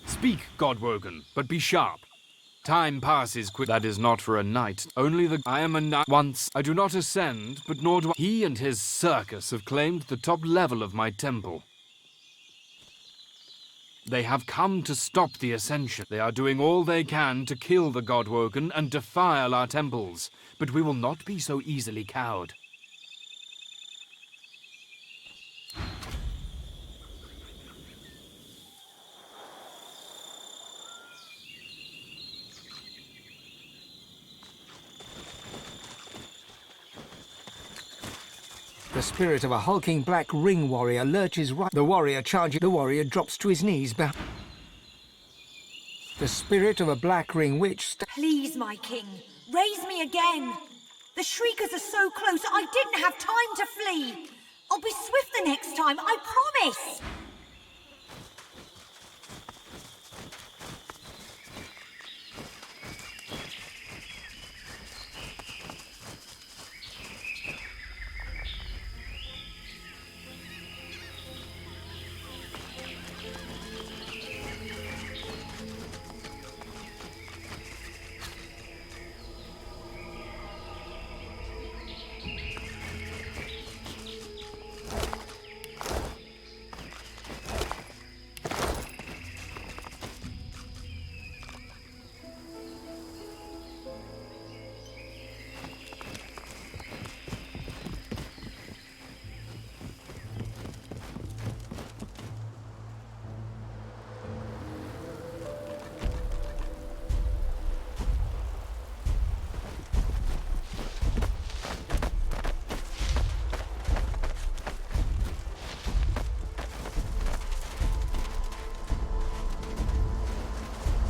Speak, Godwoken, but be sharp. Time passes quick. That is not for a knight. Only the... I am a knight once. I do not ascend, but nor do I... He and his circus have claimed the top level of my temple. They have come to stop the ascension. They are doing all they can to kill the Godwoken and defile our temples. But we will not be so easily cowed. The spirit of a hulking black ring warrior lurches right. The warrior charges. The warrior drops to his knees. The spirit of a black ring witch. Please, my king, raise me again. The shriekers are so close, I didn't have time to flee. I'll be swift the next time, I promise.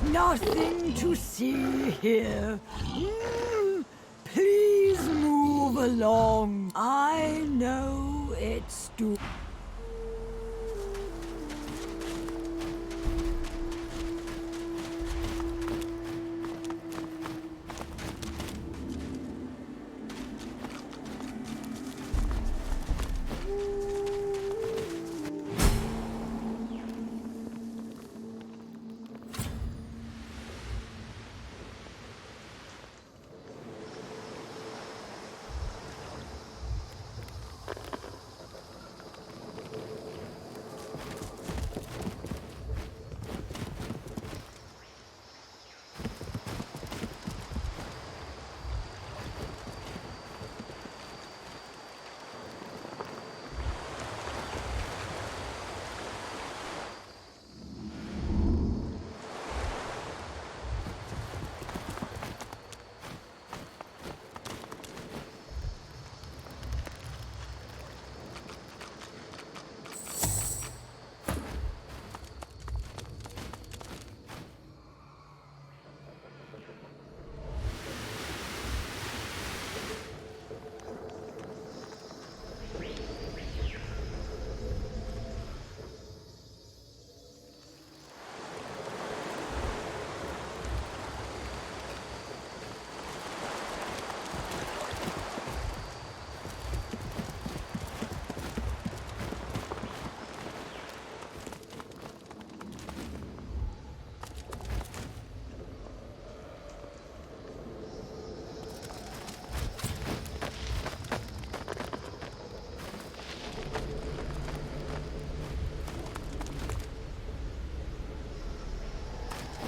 Nothing to see here. Please move belong. I know it's to.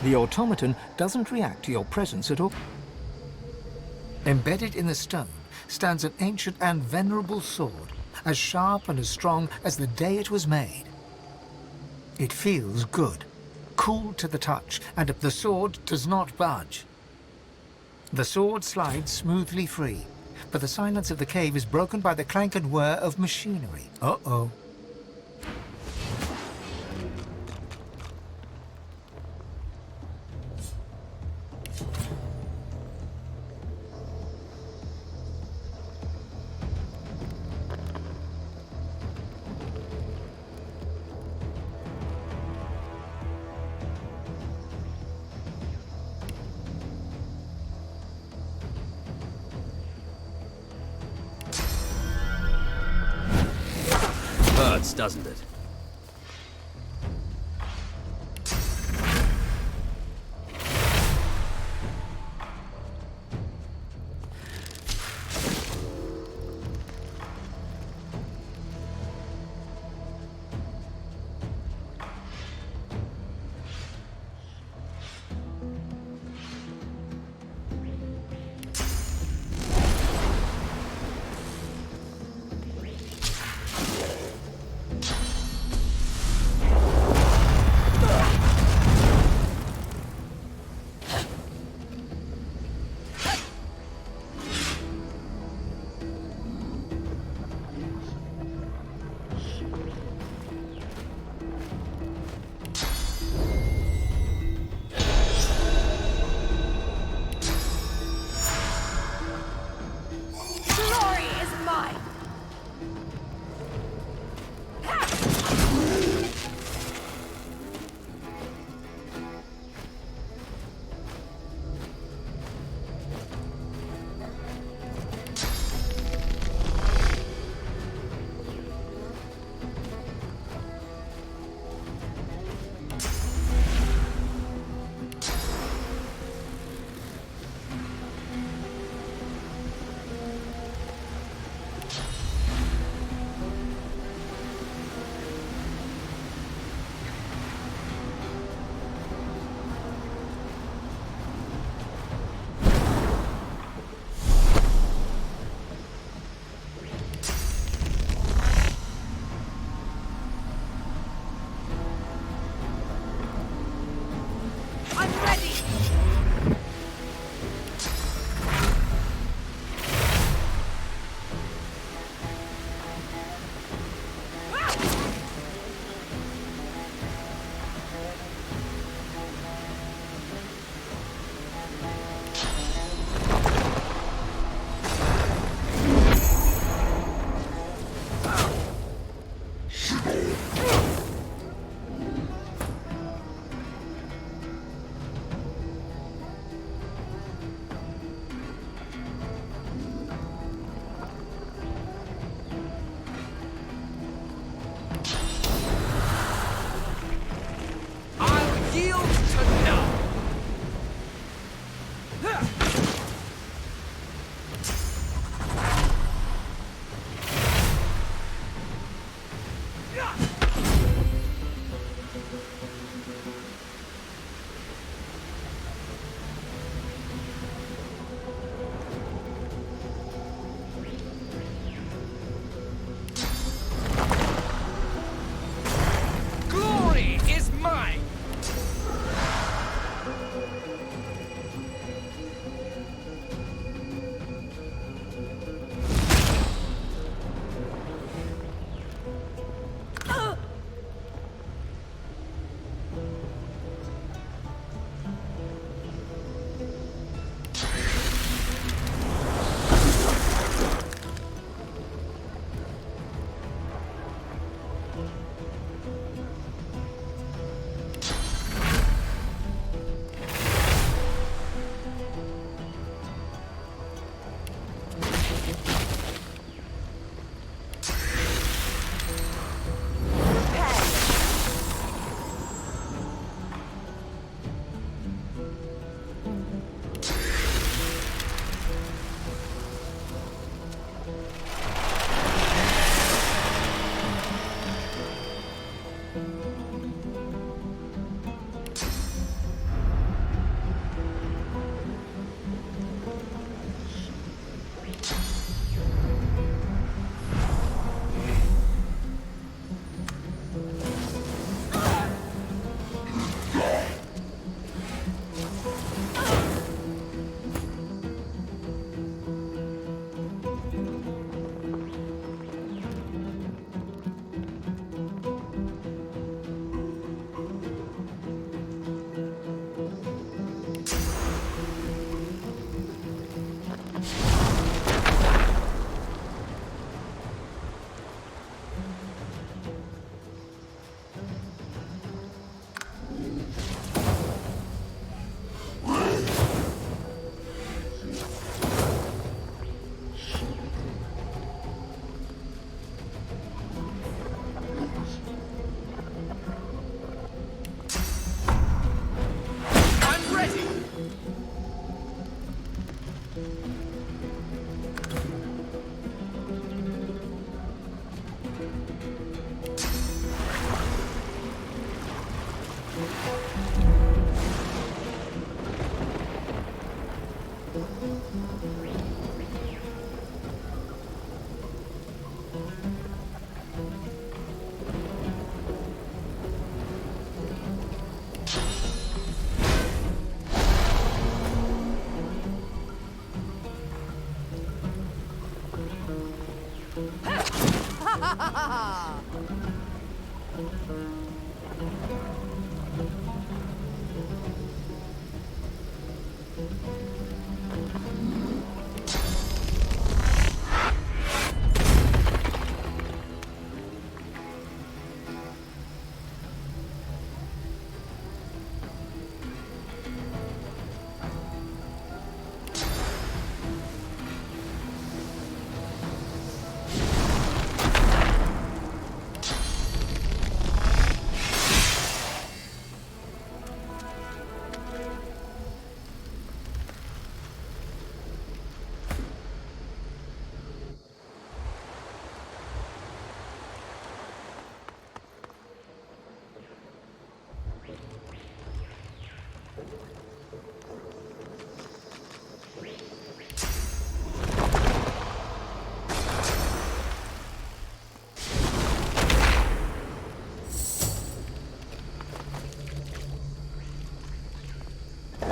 The automaton doesn't react to your presence at all. Embedded in the stone stands an ancient and venerable sword, as sharp and as strong as the day it was made. It feels good, cool to the touch, and the sword does not budge. The sword slides smoothly free, but the silence of the cave is broken by the clank and whir of machinery. Uh-oh. Hurts, doesn't it?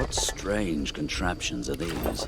What strange contraptions are these?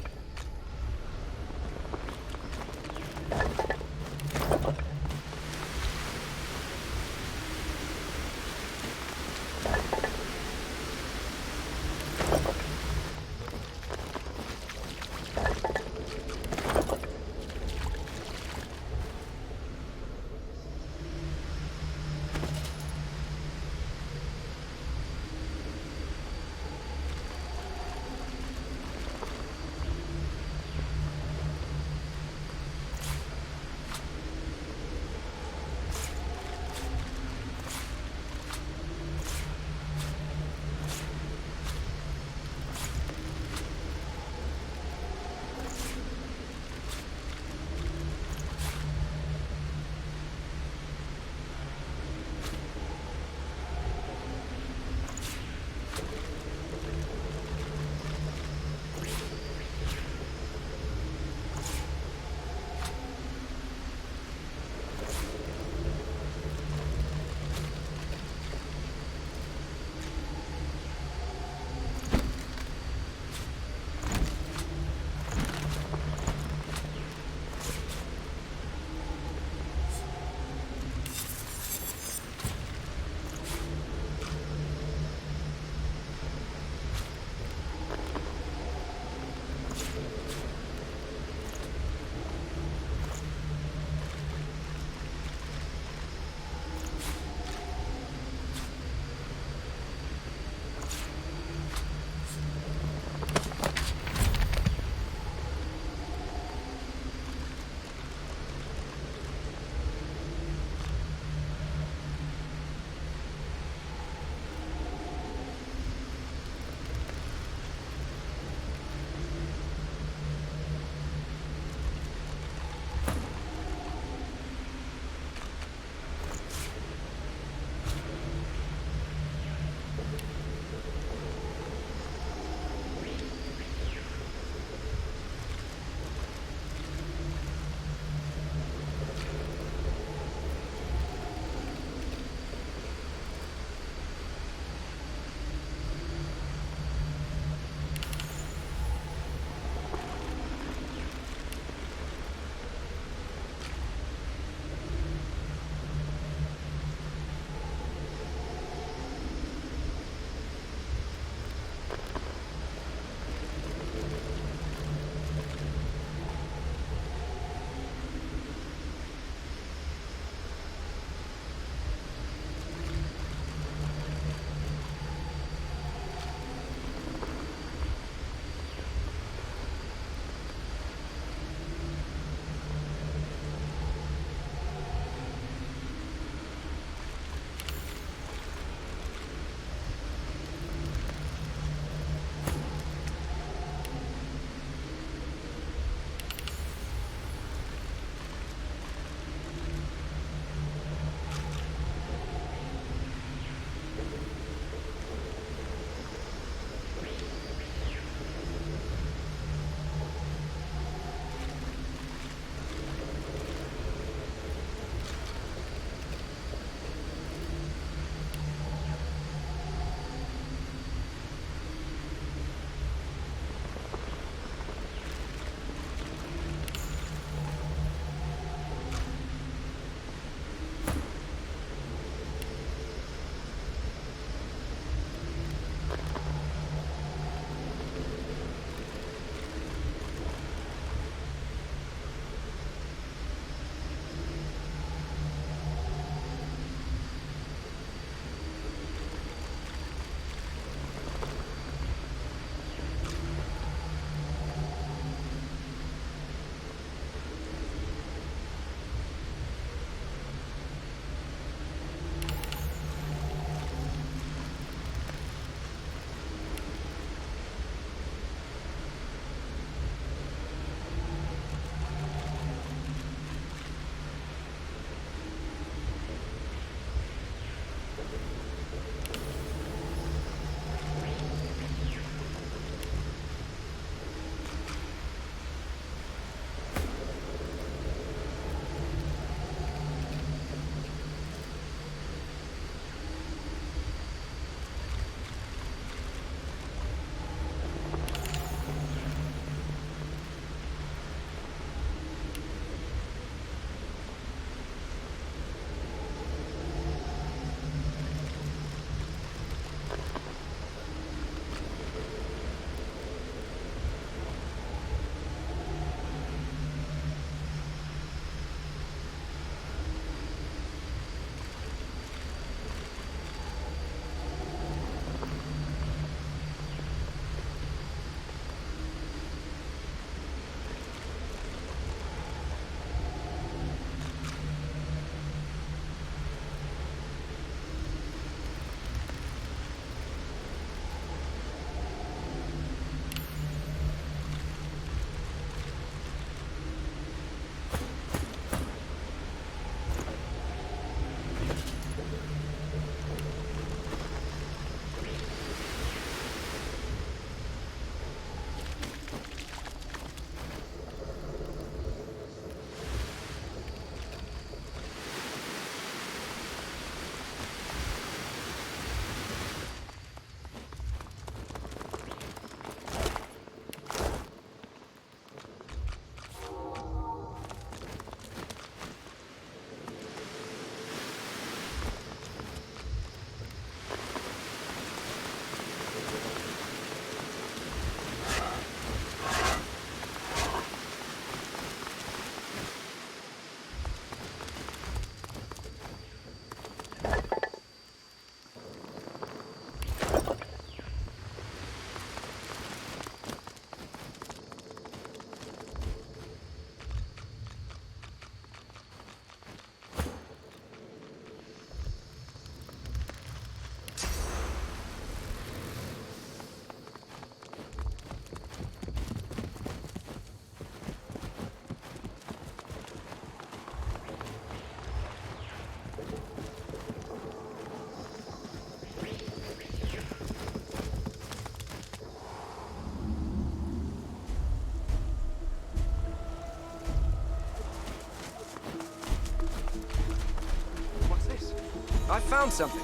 I found something.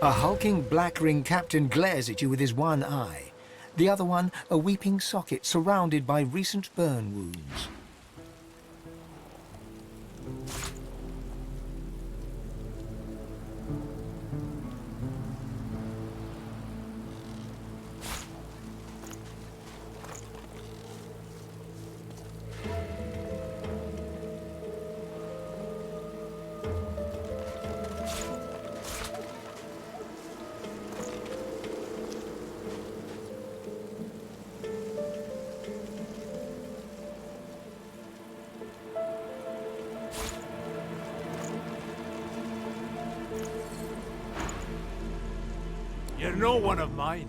A hulking black-ring captain glares at you with his one eye. The other one, a weeping socket surrounded by recent burn wounds. You're no one of mine.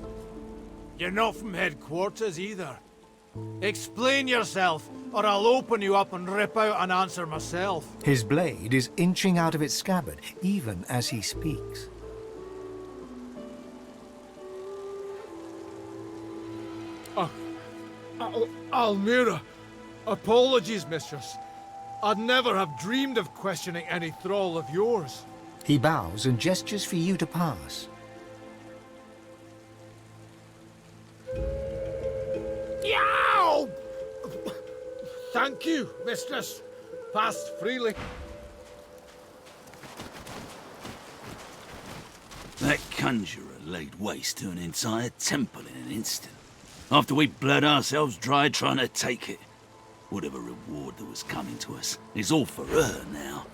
You're not from headquarters either. Explain yourself, or I'll open you up and rip out an answer myself. His blade is inching out of its scabbard, even as he speaks. Almira, apologies, mistress. I'd never have dreamed of questioning any thrall of yours. He bows and gestures for you to pass. Yow! Thank you, mistress. Pass freely. That conjurer laid waste to an entire temple in an instant. After we bled ourselves dry trying to take it. Whatever reward that was coming to us is all for her now.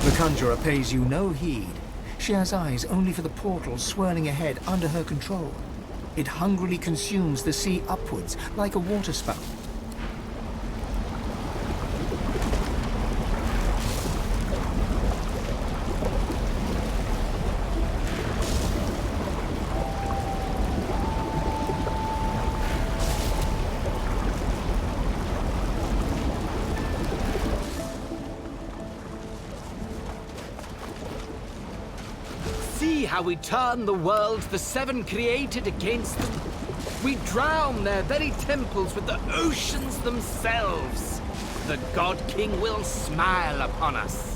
The conjurer pays you no heed. She has eyes only for the portal swirling ahead under her control. It hungrily consumes the sea upwards like a waterspout. See how we turn the worlds the Seven created against them? We drown their very temples with the oceans themselves. The God King will smile upon us.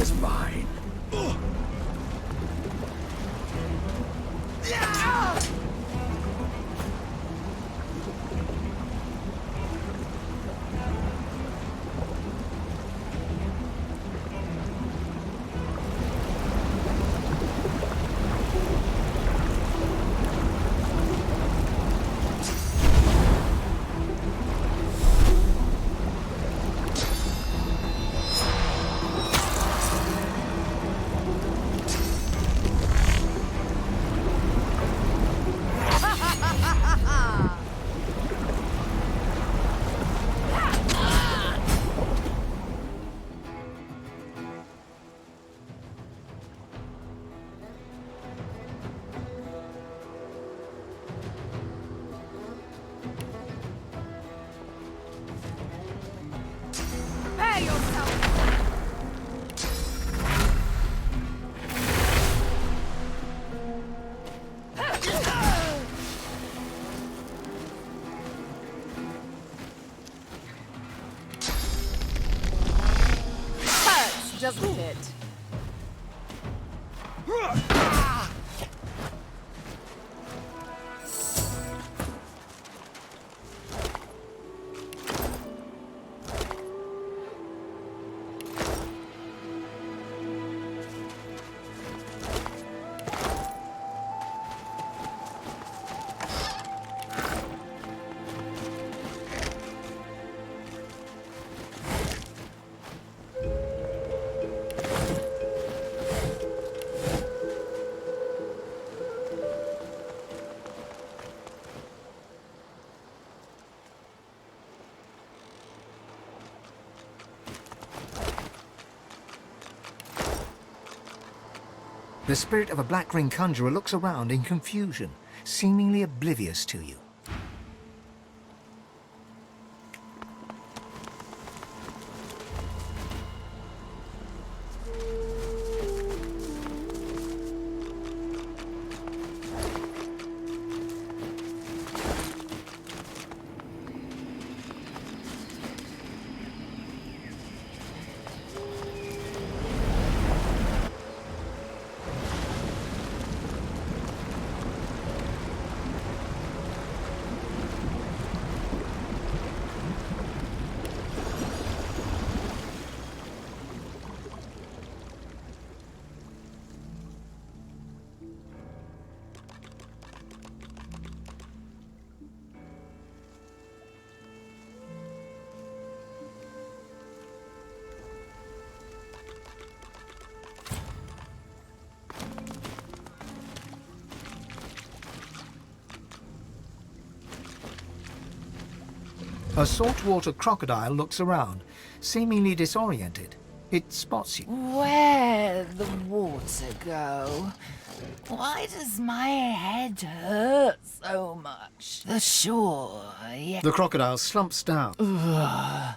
is mine. Prepare yourself! Hurts, doesn't it? The spirit of a Black Ring conjurer looks around in confusion, seemingly oblivious to you. A saltwater crocodile looks around, seemingly disoriented. It spots you. Where'd the water go? Why does my head hurt so much? The shore, yeah. The crocodile slumps down. Ugh.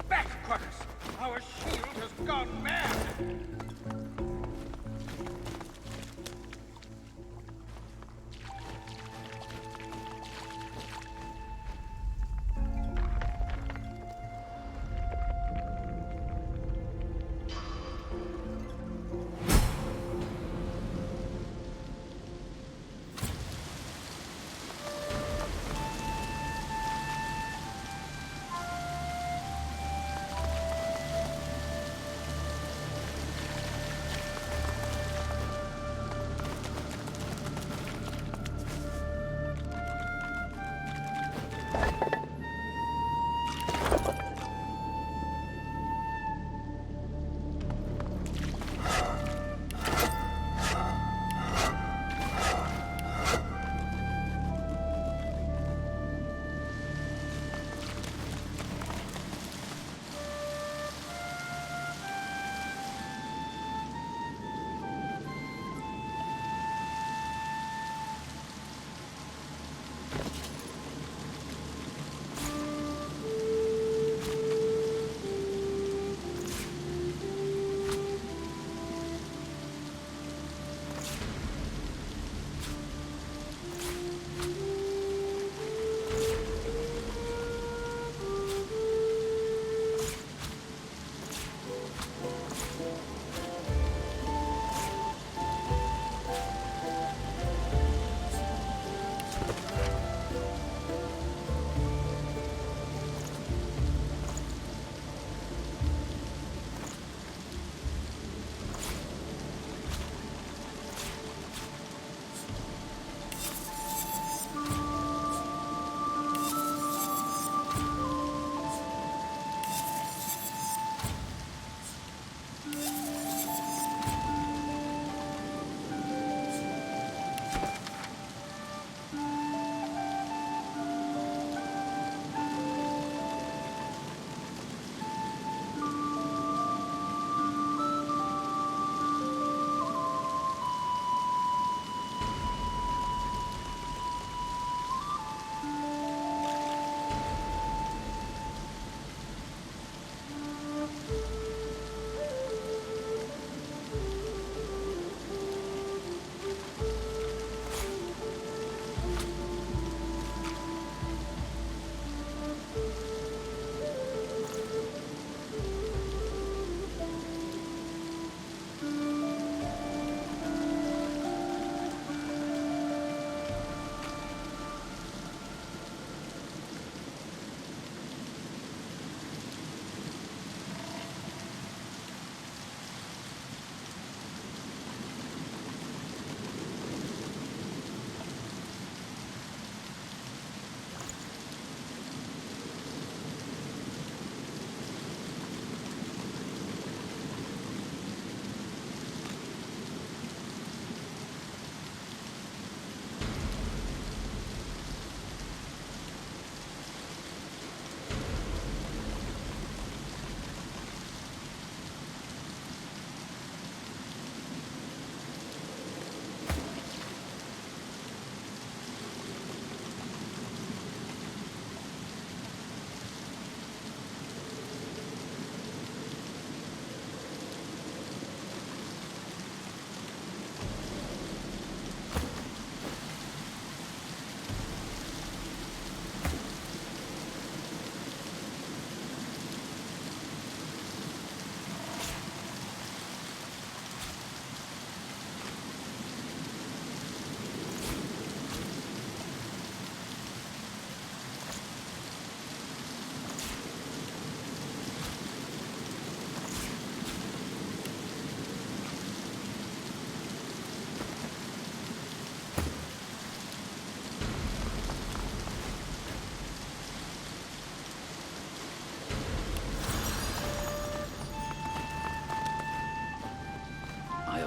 Back, Quackers! Our shield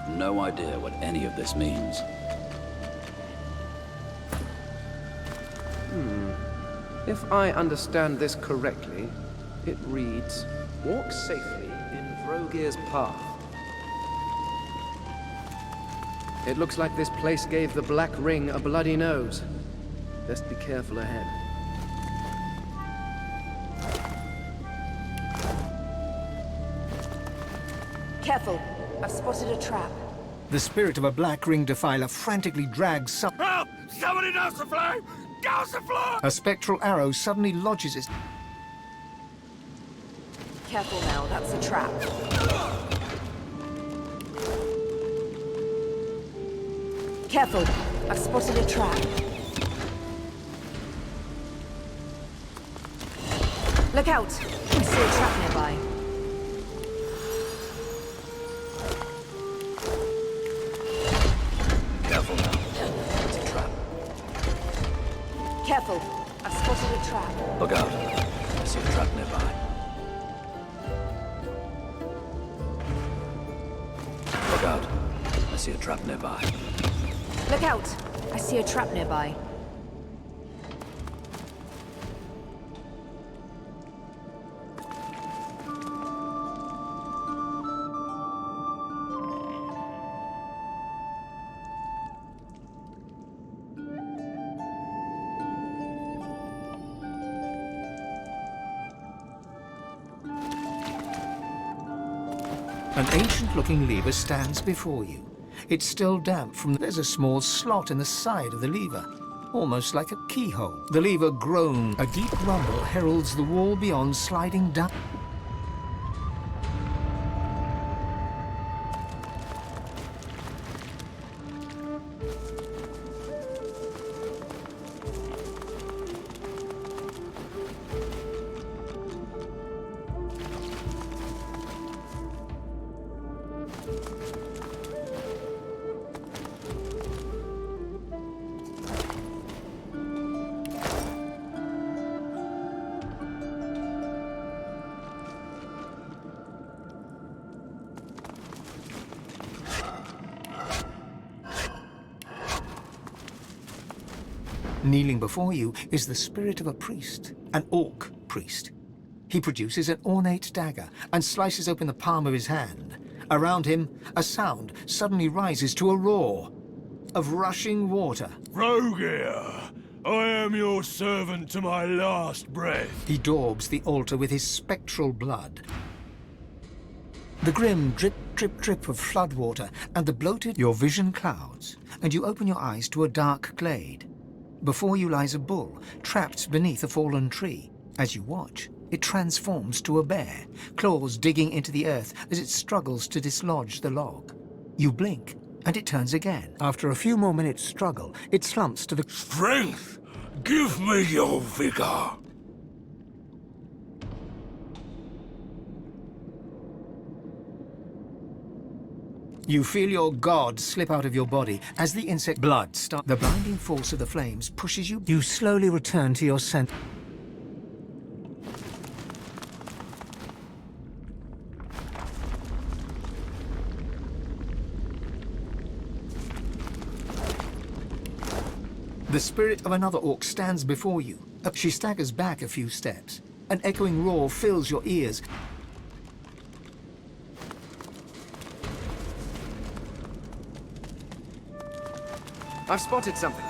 have no idea what any of this means. If I understand this correctly, it reads, walk safely in Vrogir's path. It looks like this place gave the Black Ring a bloody nose. Best be careful ahead. Careful, I've spotted a trap. The spirit of a Black Ring defiler frantically drags some... Help! Somebody douse the flame! Douse the flame! A spectral arrow suddenly lodges its... Careful now, that's a trap. Careful, I've spotted a trap. Look out! I see a trap nearby. Careful now. It's a trap. Careful, I've spotted a trap. Look out. I see a trap nearby. Look out. I see a trap nearby. Look out! I see a trap nearby. An ancient-looking lever stands before you. It's still damp from... There's a small slot in the side of the lever, almost like a keyhole. The lever groans. A deep rumble heralds the wall beyond sliding down. Kneeling before you is the spirit of a priest, an orc priest. He produces an ornate dagger and slices open the palm of his hand. Around him, a sound suddenly rises to a roar of rushing water. Vrogir, I am your servant to my last breath. He daubs the altar with his spectral blood. The grim drip, drip, drip of floodwater and the bloated... Your vision clouds, and you open your eyes to a dark glade. Before you lies a bull, trapped beneath a fallen tree. As you watch, it transforms to a bear, claws digging into the earth as it struggles to dislodge the log. You blink, and it turns again. After a few more minutes' struggle, it slumps to the... Strength! Give me your vigor! You feel your god slip out of your body as the insect blood starts. The blinding force of the flames pushes you. You slowly return to your sense. The spirit of another orc stands before you. She staggers back a few steps. An echoing roar fills your ears. I've spotted something.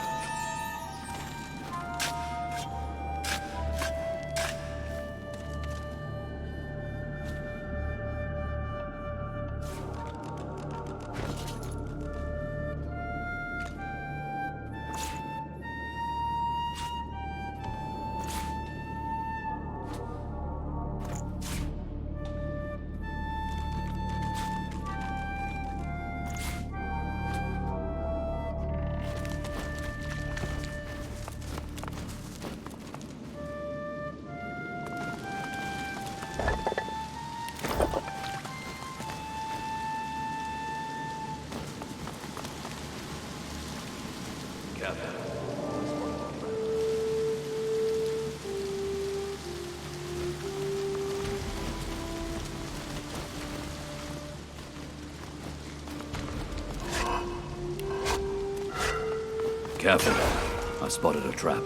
Careful. I've spotted a trap.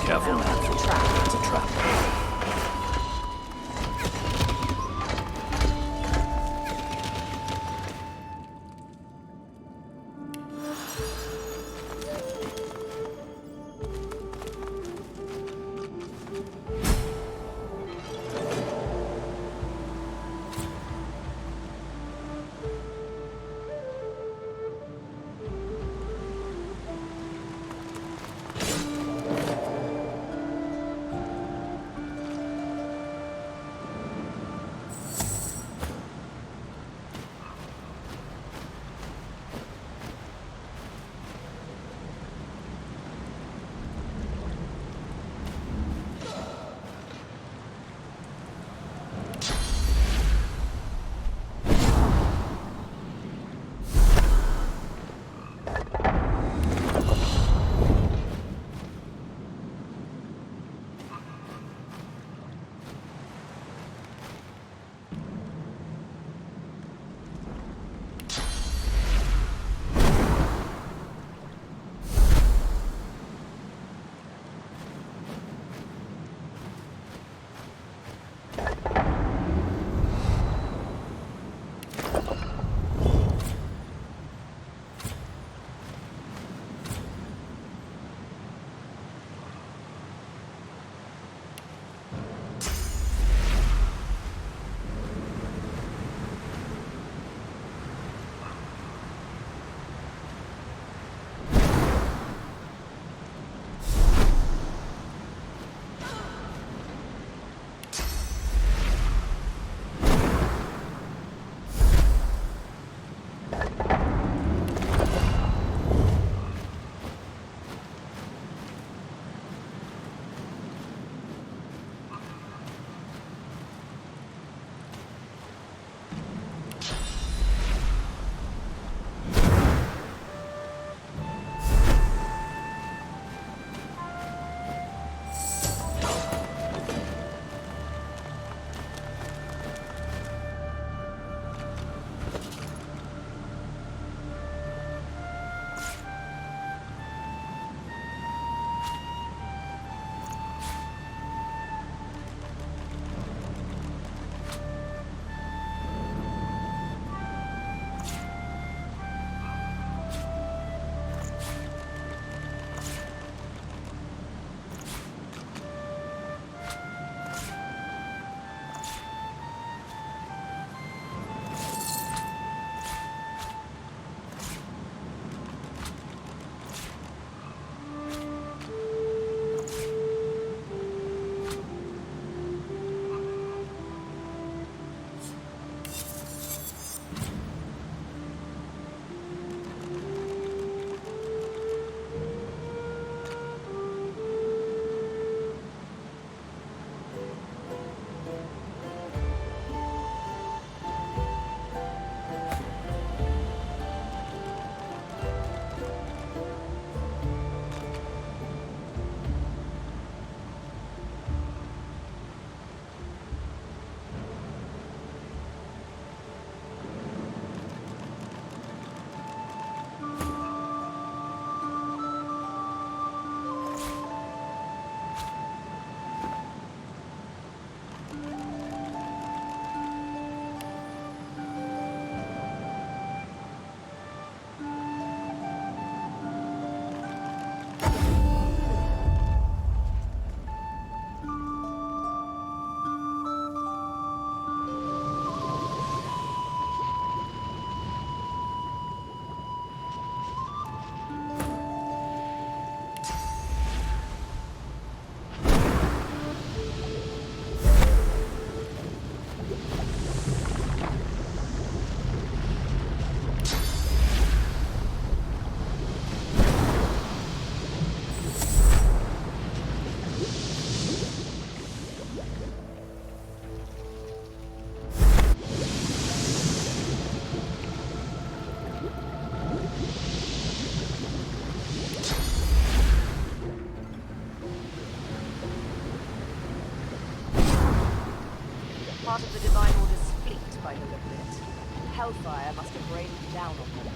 Careful now. It's a trap. It's a trap. part of the Divine Order's fleet by the look of it. Hellfire must have rained down on them.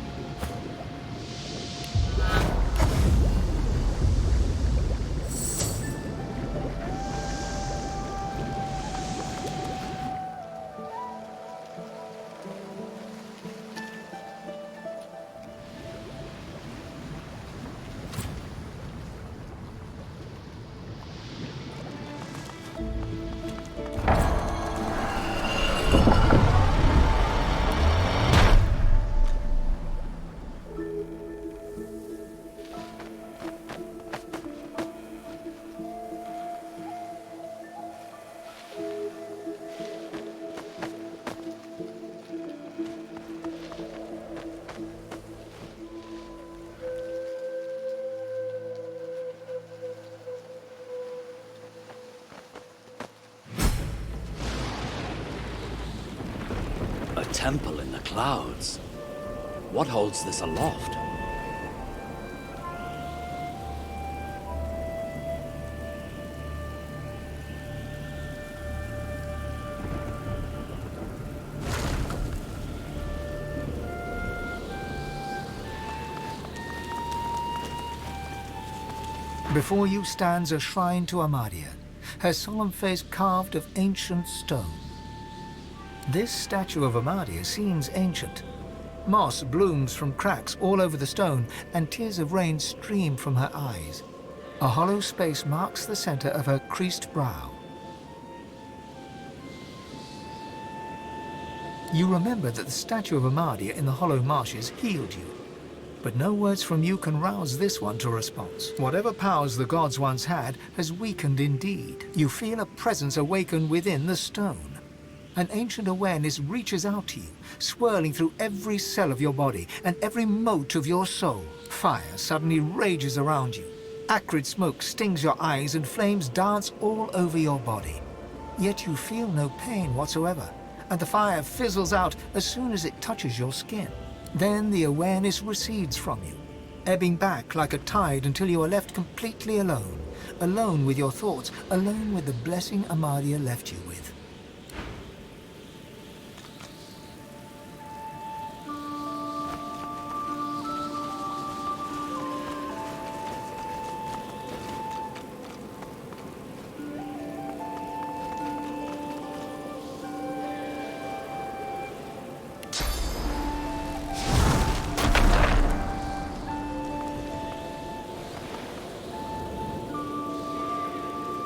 A temple in the clouds. What holds this aloft? Before you stands a shrine to Amadia, her solemn face carved of ancient stone. This statue of Amadia seems ancient. Moss blooms from cracks all over the stone, and tears of rain stream from her eyes. A hollow space marks the center of her creased brow. You remember that the statue of Amadia in the hollow marshes healed you. But no words from you can rouse this one to response. Whatever powers the gods once had has weakened indeed. You feel a presence awaken within the stone. An ancient awareness reaches out to you, swirling through every cell of your body and every mote of your soul. Fire suddenly rages around you. Acrid smoke stings your eyes and flames dance all over your body. Yet you feel no pain whatsoever, and the fire fizzles out as soon as it touches your skin. Then the awareness recedes from you, ebbing back like a tide until you are left completely alone. Alone with your thoughts, alone with the blessing Amadia left you with.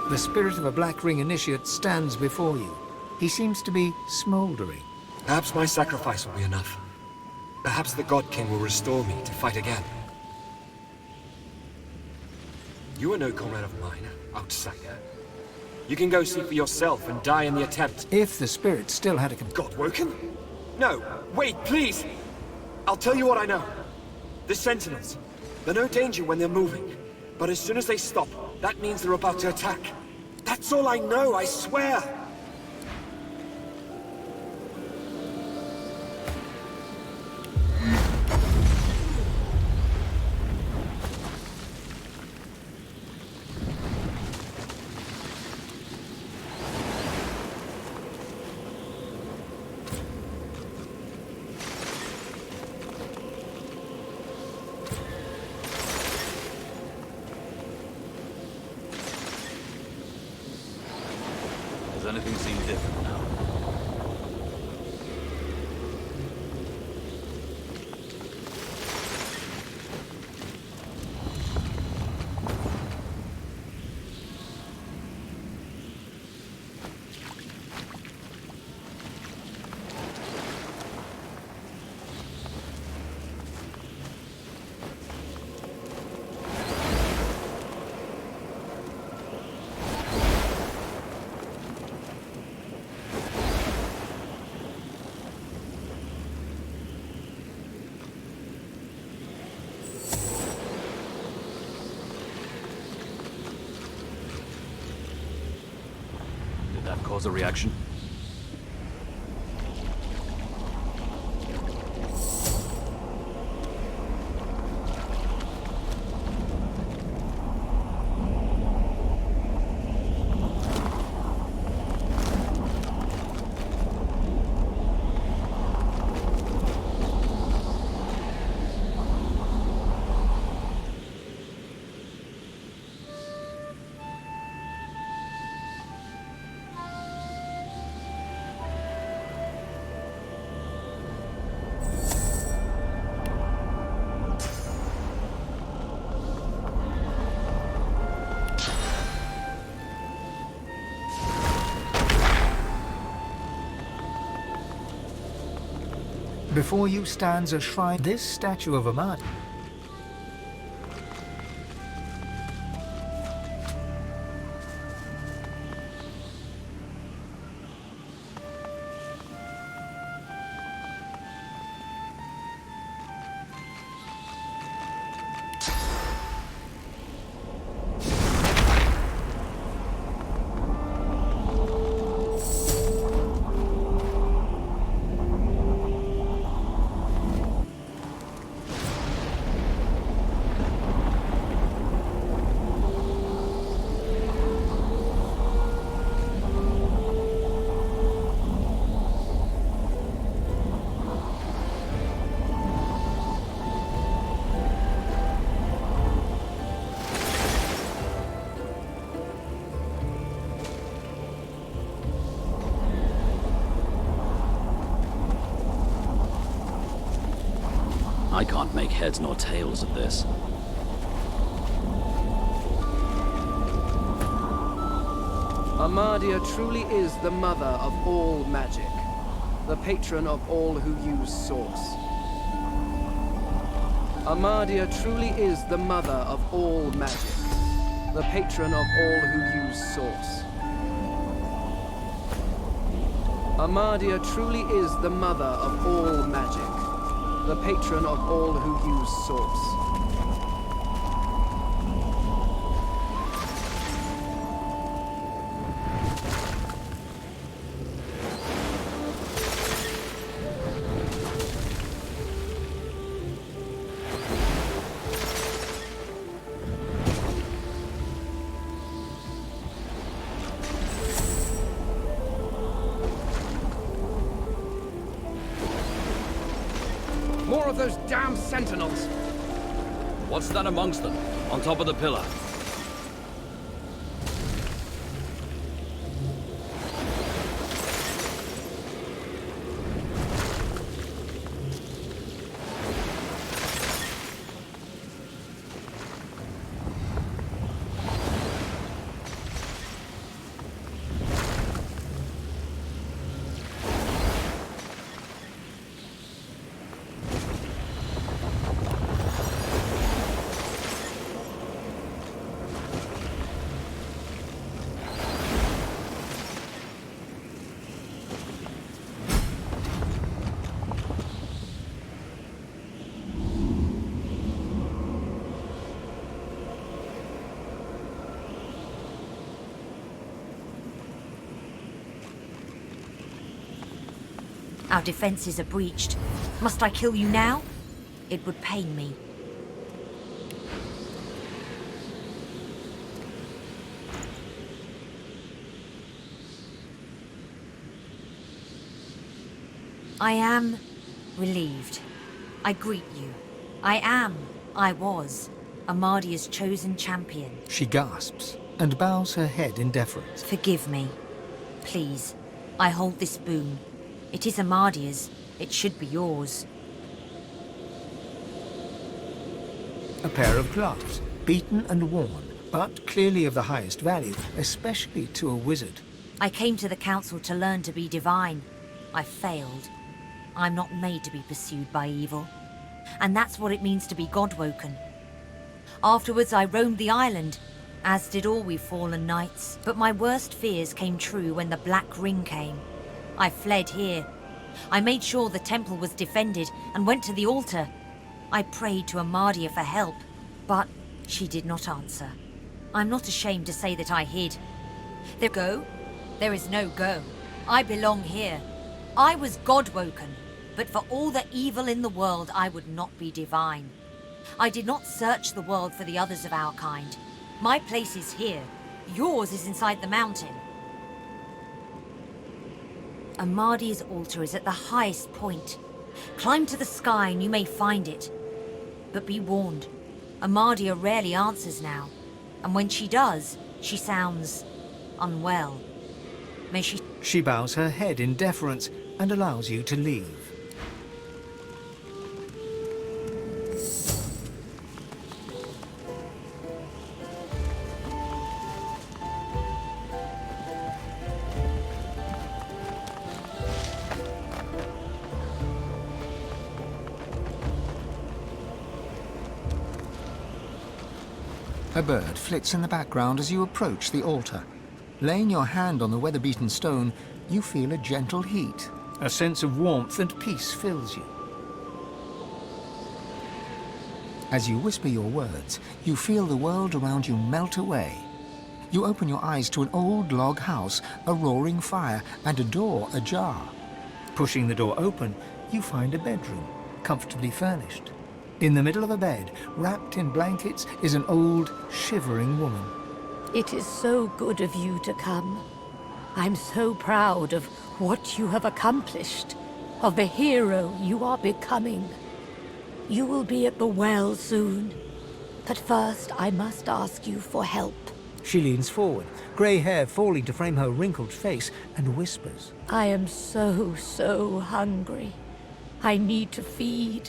The spirit of a Black Ring initiate stands before you. He seems to be smoldering. Perhaps my sacrifice will be enough. Perhaps the God King will restore me to fight again. You are no comrade of mine, outsider. You can go see for yourself and die in the attempt. If the spirit still had a... God-woken? No, wait, please! I'll tell you what I know. The Sentinels. They're no danger when they're moving. But as soon as they stop, that means they're about to attack. That's all I know, I swear! Does anything seem different now? That cause a reaction? Before you stands a shrine. This statue of Amadia. I can't make heads nor tails of this. Amadia truly is the mother of all magic, the patron of all who use Source. Amadia truly is the mother of all magic, the patron of all who use Source. Amadia truly is the mother of all magic, the patron of all who use Source. More of those damn sentinels! What's that amongst them? On top of the pillar? Our defenses are breached. Must I kill you now? It would pain me. I am relieved. I greet you. I was Amadia's chosen champion. She gasps and bows her head in deference. Forgive me. Please. I hold this boon. It is Amadia's. It should be yours. A pair of gloves, beaten and worn, but clearly of the highest value, especially to a wizard. I came to the council to learn to be divine. I failed. I'm not made to be pursued by evil. And that's what it means to be God-woken. Afterwards, I roamed the island, as did all we fallen knights. But my worst fears came true when the Black Ring came. I fled here. I made sure the temple was defended and went to the altar. I prayed to Amadia for help, but she did not answer. I'm not ashamed to say that I hid. There go? There is no go. I belong here. I was God-woken, but for all the evil in the world, I would not be divine. I did not search the world for the others of our kind. My place is here. Yours is inside the mountain. Amadia's altar is at the highest point. Climb to the sky and you may find it. But be warned, Amadia rarely answers now. And when she does, she sounds unwell. May she... She bows her head in deference and allows you to leave. A bird flits in the background as you approach the altar. Laying your hand on the weather-beaten stone, you feel a gentle heat. A sense of warmth and peace fills you. As you whisper your words, you feel the world around you melt away. You open your eyes to an old log house, a roaring fire, and a door ajar. Pushing the door open, you find a bedroom, comfortably furnished. In the middle of a bed, wrapped in blankets, is an old, shivering woman. It is so good of you to come. I'm so proud of what you have accomplished, of the hero you are becoming. You will be at the well soon. But first, I must ask you for help. She leans forward, grey hair falling to frame her wrinkled face, and whispers. I am so hungry. I need to feed.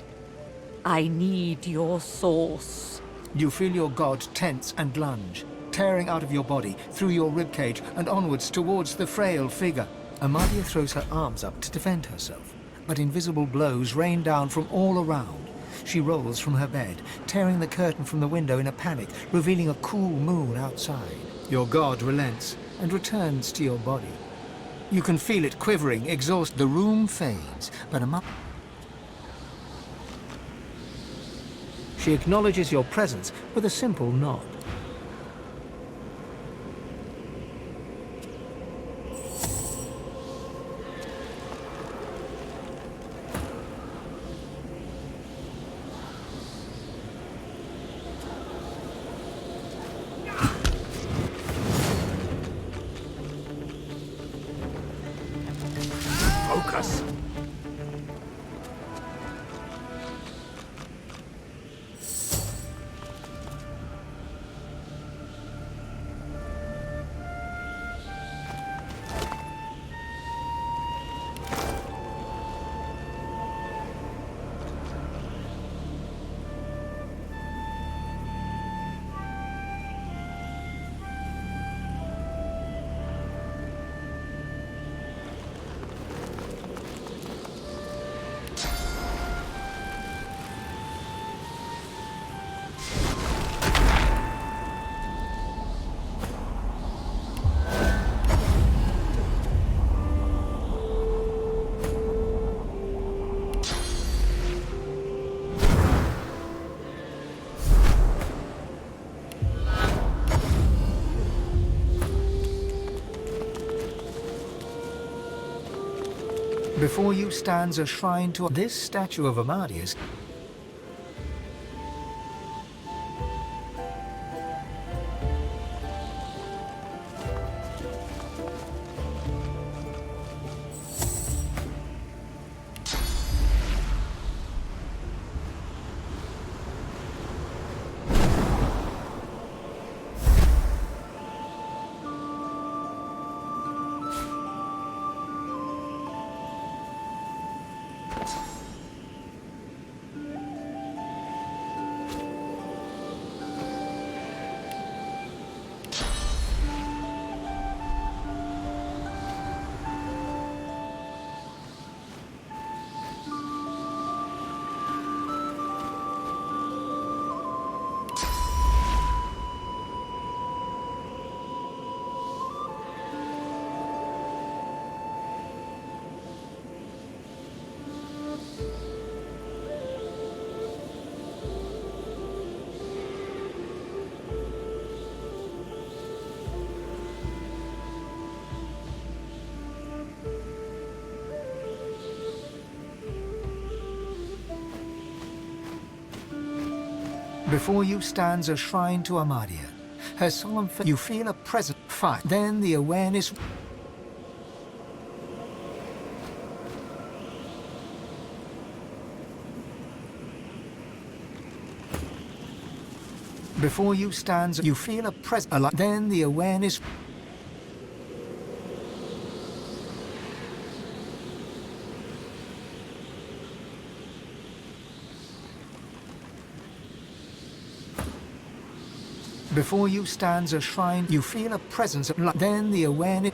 I need your sauce. You feel your god tense and lunge, tearing out of your body, through your ribcage, and onwards towards the frail figure. Amadia throws her arms up to defend herself, but invisible blows rain down from all around. She rolls from her bed, tearing the curtain from the window in a panic, revealing a cool moon outside. Your god relents and returns to your body. You can feel it quivering, exhausted. The room fades, but she acknowledges your presence with a simple nod. Focus! Before you stands a shrine to this statue of Amadia's. Before you stands a shrine to Amadia. Her solemn face, you feel a present fire. Then the awareness. Before you stands, you feel a present. Then the awareness. Before you stands a shrine, you feel a presence of light. Then the awareness.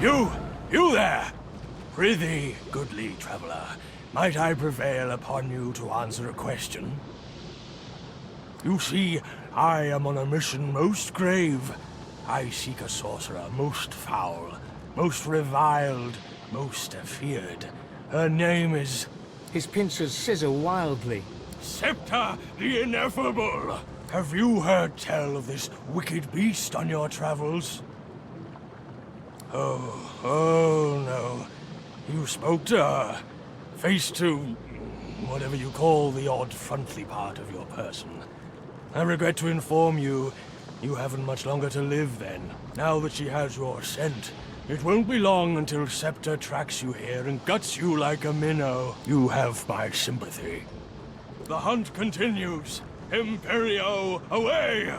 You there! Prithee, goodly traveller, might I prevail upon you to answer a question? You see, I am on a mission most grave. I seek a sorcerer most foul, most reviled, most feared. Her name is... His pincers scissor wildly. Septa the Ineffable! Have you heard tell of this wicked beast on your travels? Oh no. You spoke to her. Face to... whatever you call the odd frontly part of your person. I regret to inform you, you haven't much longer to live then. Now that she has your scent, it won't be long until Septa tracks you here and guts you like a minnow. You have my sympathy. The hunt continues. Imperio, away!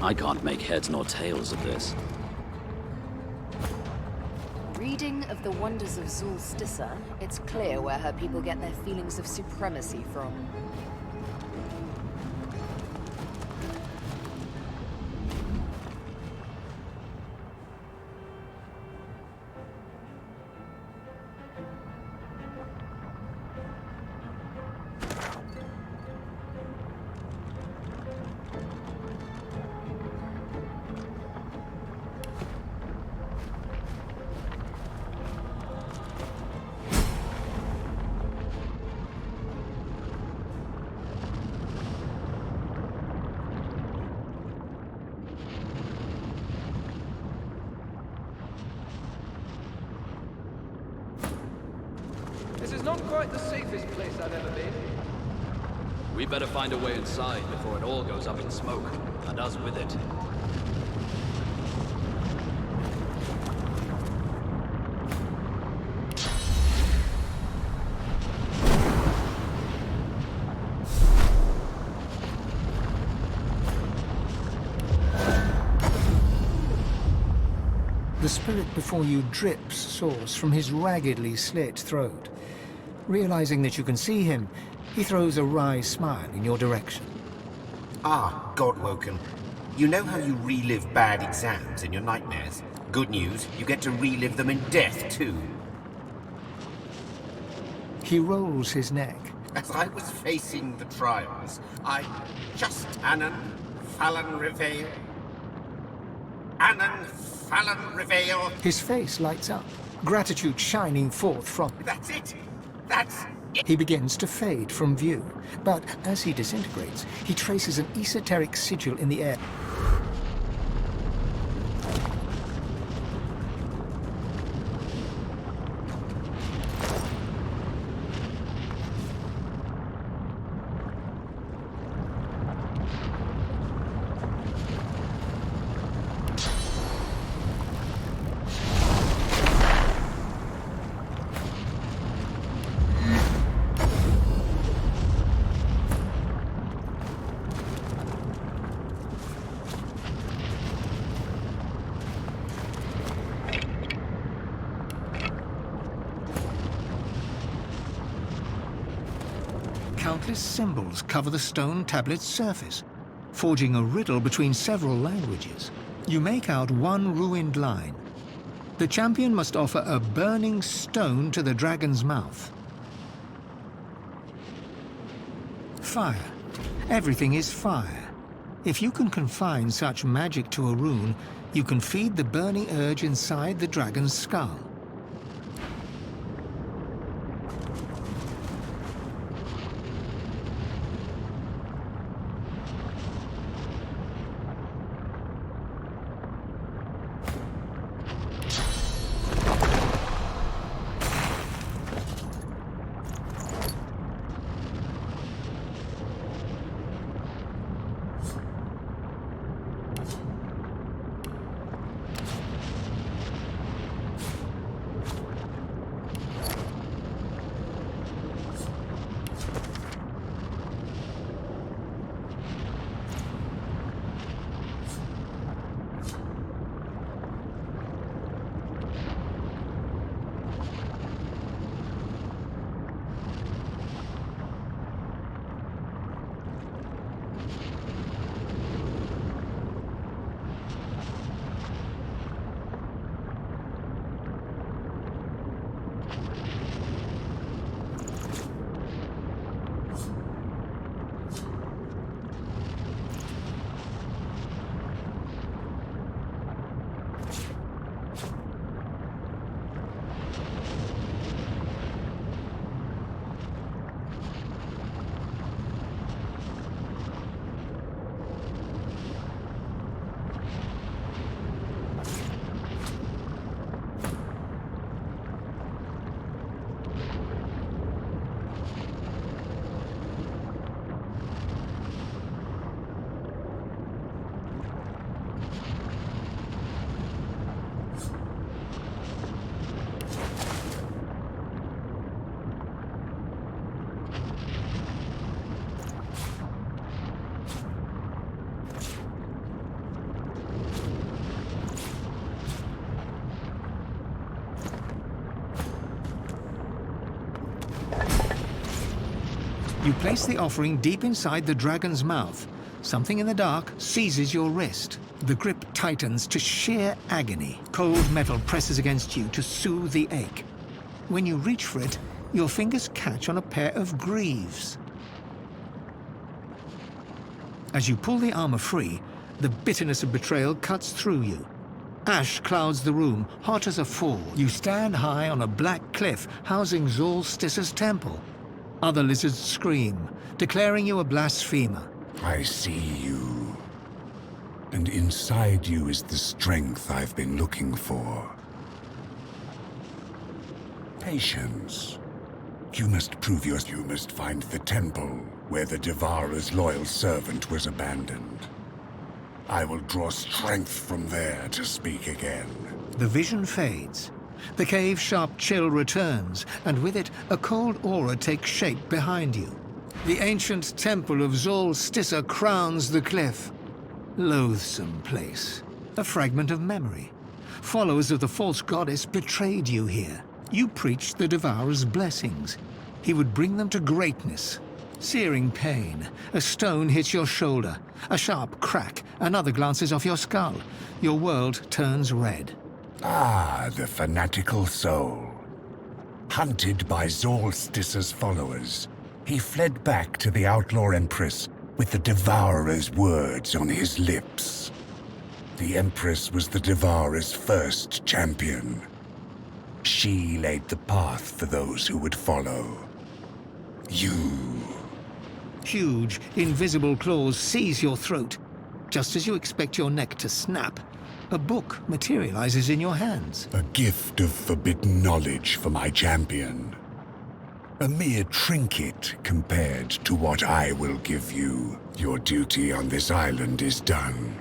I can't make heads nor tails of this. Reading of the wonders of Zulstissa, it's clear where her people get their feelings of supremacy from. This is not quite the safest place I've ever been. We better find a way inside before it all goes up in smoke, and us with it. The spirit before you drips sauce from his raggedly slit throat. Realizing that you can see him, he throws a wry smile in your direction. Ah, Godwoken. You know how you relive bad exams in your nightmares? Good news, you get to relive them in death, too. He rolls his neck. As I was facing the trials, I just Anan Fallon Reveil. Anan Fallon Reveil. His face lights up, gratitude shining forth from him. That's it! That's it! He begins to fade from view, but as he disintegrates, he traces an esoteric sigil in the air. Countless symbols cover the stone tablet's surface, forging a riddle between several languages. You make out one ruined line. The champion must offer a burning stone to the dragon's mouth. Fire. Everything is fire. If you can confine such magic to a rune, you can feed the burning urge inside the dragon's skull. You place the offering deep inside the dragon's mouth. Something in the dark seizes your wrist. The grip tightens to sheer agony. Cold metal presses against you to soothe the ache. When you reach for it, your fingers catch on a pair of greaves. As you pull the armor free, the bitterness of betrayal cuts through you. Ash clouds the room, hot as a fall. You stand high on a black cliff housing Solstice's temple. Other lizards scream, declaring you a blasphemer. I see you. And inside you is the strength I've been looking for. Patience. You must prove yours. You must find the temple where the Devourer's loyal servant was abandoned. I will draw strength from there to speak again. The vision fades. The cave's sharp chill returns, and with it, a cold aura takes shape behind you. The ancient temple of Solstice crowns the cliff. Loathsome place. A fragment of memory. Followers of the false goddess betrayed you here. You preached the Devourer's blessings. He would bring them to greatness. Searing pain. A stone hits your shoulder. A sharp crack. Another glances off your skull. Your world turns red. Ah, the fanatical soul. Hunted by Solstice's followers, he fled back to the Outlaw Empress with the Devourer's words on his lips. The Empress was the Devourer's first champion. She laid the path for those who would follow. You. Huge, invisible claws seize your throat. Just as you expect your neck to snap, a book materializes in your hands. A gift of forbidden knowledge for my champion. A mere trinket compared to what I will give you. Your duty on this island is done.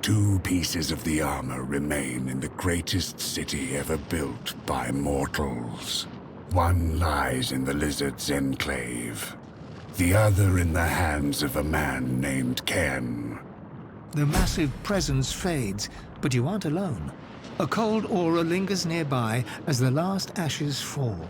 2 pieces of the armor remain in the greatest city ever built by mortals. One lies in the Lizard's Enclave. The other in the hands of a man named Ken. The massive presence fades, but you aren't alone. A cold aura lingers nearby as the last ashes fall.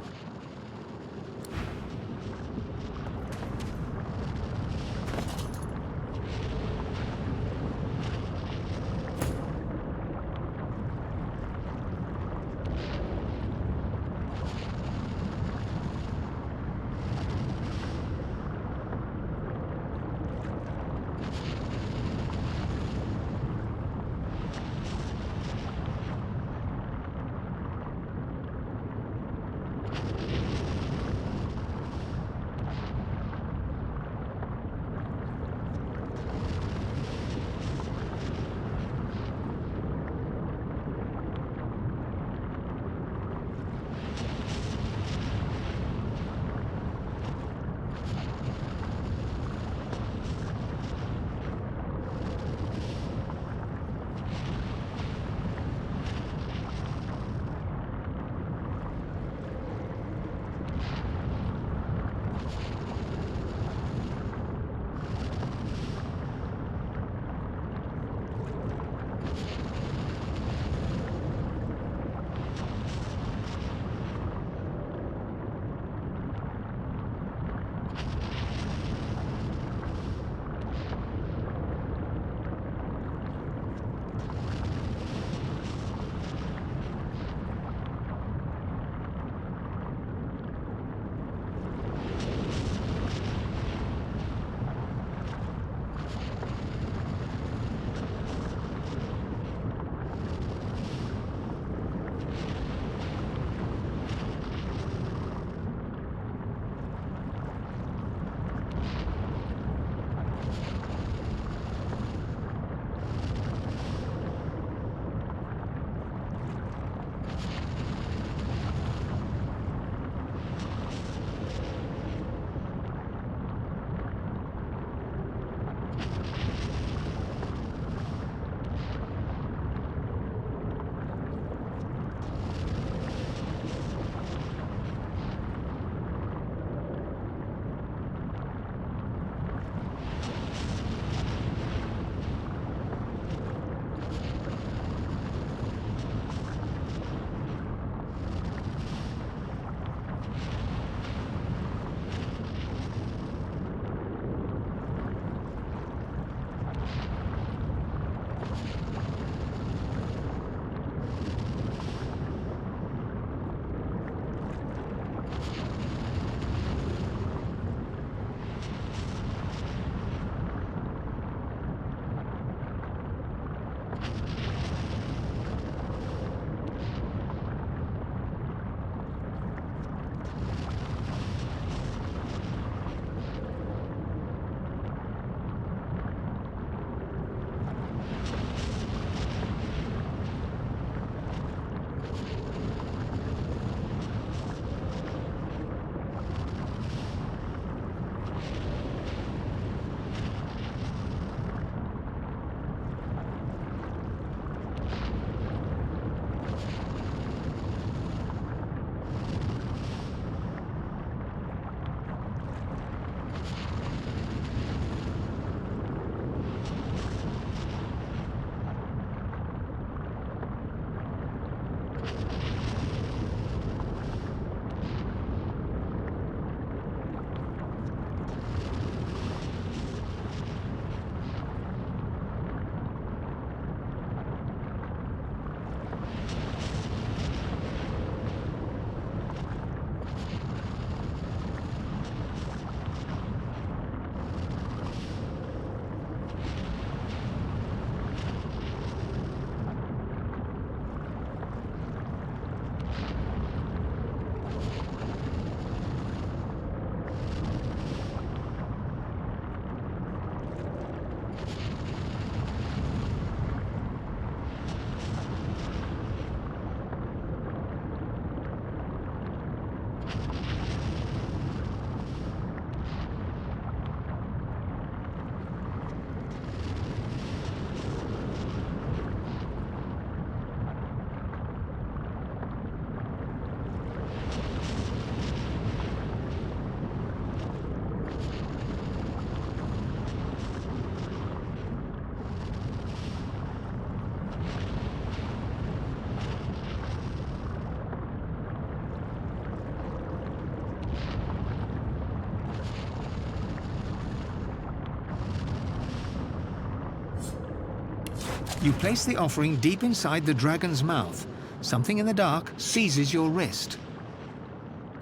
You place the offering deep inside the dragon's mouth. Something in the dark seizes your wrist.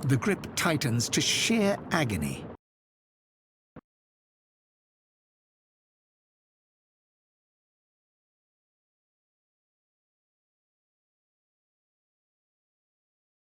The grip tightens to sheer agony.